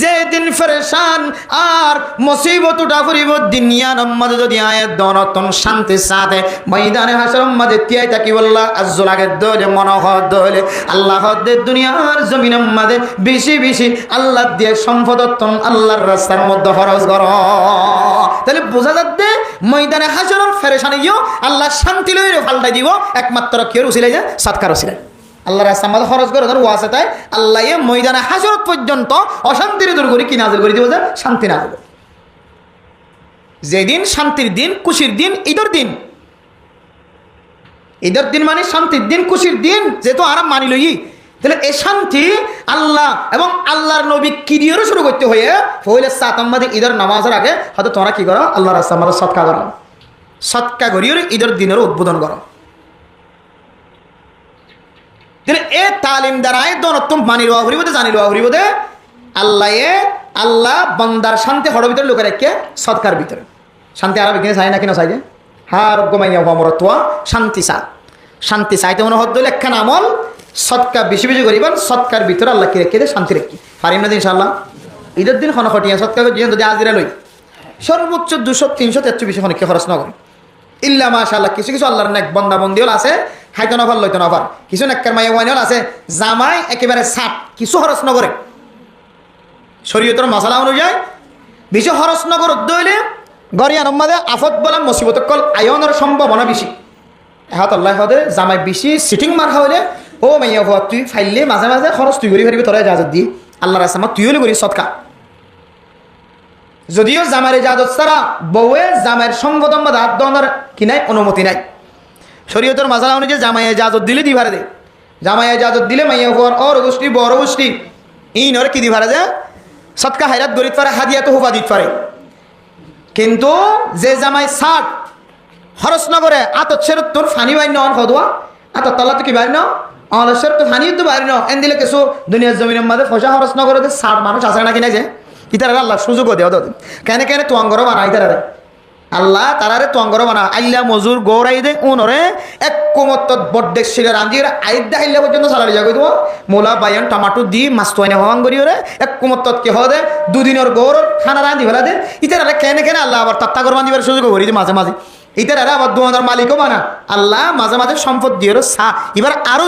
যে দিন ফেরেশান আর মুসিবত উঠা পড়িব দুনিয়ার মধ্যে যদি আয়াত দনতন শান্তি সাথে ময়দানে হাসরের মধ্যে তিয়াই থাকি আল্লাহ আজ্জল আগে দলে মনোহর দলে আল্লাহ দে দুনিয়ার জমিনের মধ্যে বেশি বেশি আল্লাহ দিয়ে সম্পদতন আল্লাহর রাস্তার মধ্যে খরচ কর তাহলে বোঝা যাচ্ছে ময়দানে হাসরের ফেরেশানিও আল্লাহ শান্তি লইরে ফালটাই দিব একমাত্র কেউ উছিলাই যে সৎকার উছিলাই আল্লাহ রাস্তার মধ্যে খরচ করে ধর ওয়াসে তাই আল্লাহ ময়দানে হাসরত পর্যন্ত অশান্তির দূর করে কি নাজিল করে দিব যে শান্তি নাজিল যেদিন শান্তির দিন খুশির দিন ঈদের দিন ঈদের দিন মানে শান্তির দিন খুশির দিন যেহেতু আরাম মানি লই তাহলে এই শান্তি আল্লাহ এবং আল্লাহর নবী কিরিয়রও শুরু করতে হয়ে ফলে সাতাম্মাদি ঈদের নামাজের আগে হয়তো তোমরা কি করো আল্লাহ রাস্তা আমার সৎকা করো, সৎকা করিও ঈদের দিনেরও উদ্বোধন করো। তাহলে এ তালিম দ্বারাই দনত্তম মানি লওয়া হরিবদে জানি লওয়া হরিবদে আল্লাহ বন্দার শান্তি হড় ভিতরে লোকের একে সৎকার ভিতরে শান্তি আরো বিজ্ঞানী চাই না কিনা চাই যে হার গোমাইয়া অমরত্বা শান্তি চা শান্তি চাইতে মনে হত একখান আমল সৎকা বেশি বেশি করিবেন সৎকার ভিতরে আল্লাহ কি রেখে দে শান্তি রেখি পারিম না ইনশাআল্লাহ। ঈদের দিন খনখটিয়া সৎকার যদি আজিরা লই সর্বোচ্চ 200-300 বেশি খনকে খরচ নকরে ইল্লা মাশাআল্লাহ। কিছু কিছু আল্লাহর নেক বন্দা বন্দিও আছে হাইতো নফার লইতো নফার, কিছু নেককার মাইয়া ওয়াইনল আছে জামাই একেবারে সাত কিছু খরচ নকরে শরীয়তের মশলা অনুযায়ী বেশি খরচ নগর দইলে গরিয়ান মাদে আফত বলা মুসিবত কল আয়নের সম্ভাবনা বেশি। এহাত আল্লাহ হদে জামাই বেশি সিটিং মার খাওয়ালে ও মাইয়া হওয়া তুই ফাইলে মাঝে মাঝে খরচ তুই করি ফারিবি তোরা ইজাজত দি আল্লাহ রাস্তা আমার তুইও করি সৎকা। যদিও জামাইয়ের ইজাজত ছাড়া বউয়ে জামাইয়ের সঙ্গতম হাত দেওয়ার কি নাই অনুমতি নাই শরীয়তের মশলা অনুযায়ী জামাইয়ে ইজাজত দিলে দি ভাড়া দে, জামাইয়ে ইজাজত দিলে মাইয়া হওয়ার অর গোষ্ঠী বড় গোষ্ঠী ই নরে কি দি ভাড়া দে সৎকা হাইরাত গরিত পারে হাদিয়া তো হুফা দিতে পারে। কিন্তু যে জামাই সাত খরচ নগরে আতত সেরত তোর ফানি বাইন অন খদুয়া আতত তলা তো কি বাইন অনসের তো ফানি তো বাইন এন দিলে কিছু দুনিয়ার জমিনের মাঝে ফসা খরচ নগরে সাত মানুষ আছে না কিনা যে ইতারা আল্লাহ সুযোগও দেওয়া দাও কেন কেন তোয়াঙ্গর বানা ইতারা আল্লাহ তারারে তোয়াঙ্গর বানা আল্লাহ মজুর গৌরাই দে উনরে এক কুমত বড্ডে শিলে রান্ধিয়ে আইদা আইল্লা পর্যন্ত সালারি যাগো দেবো মোলা বায়ান টমাটো দি মাছ তো এনে হওয়ান করি ওরে এক কুমত কে হওয়া দে দুদিনের গৌর খানা রান্ধি ফেলা দে ইতারা কেন কেন আল্লাহ আবার তাত্তা করবান দিবার সুযোগ করি মাঝে মাঝে ইতারা আবার 2000 মালিকও বানা আল্লাহ মাঝে মাঝে সম্পদ দিয়ে সা এবার আরো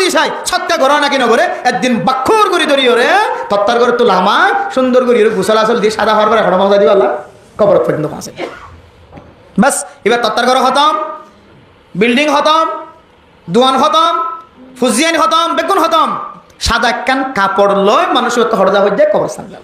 দিশাই ছক্কা ঘর নাকি নগরে একদিন বাক্ষর করি ধরি ওরে তত্তার করে তো লামা সুন্দর করি ওরে গুছাল আসল দিয়ে সাদা হওয়ার পরে হড় মজা দিবা আল্লাহ কবর পর্যন্ত পৌঁছে বাস এবার তত্তার ঘর খতম বিল্ডিং খতম দোয়ান খতম ফুজিয়ান খতম বেগুন খতম সাদা একখান কাপড় লয় মানুষের হড়দা হয়ে যায় কবরস্থান গেল।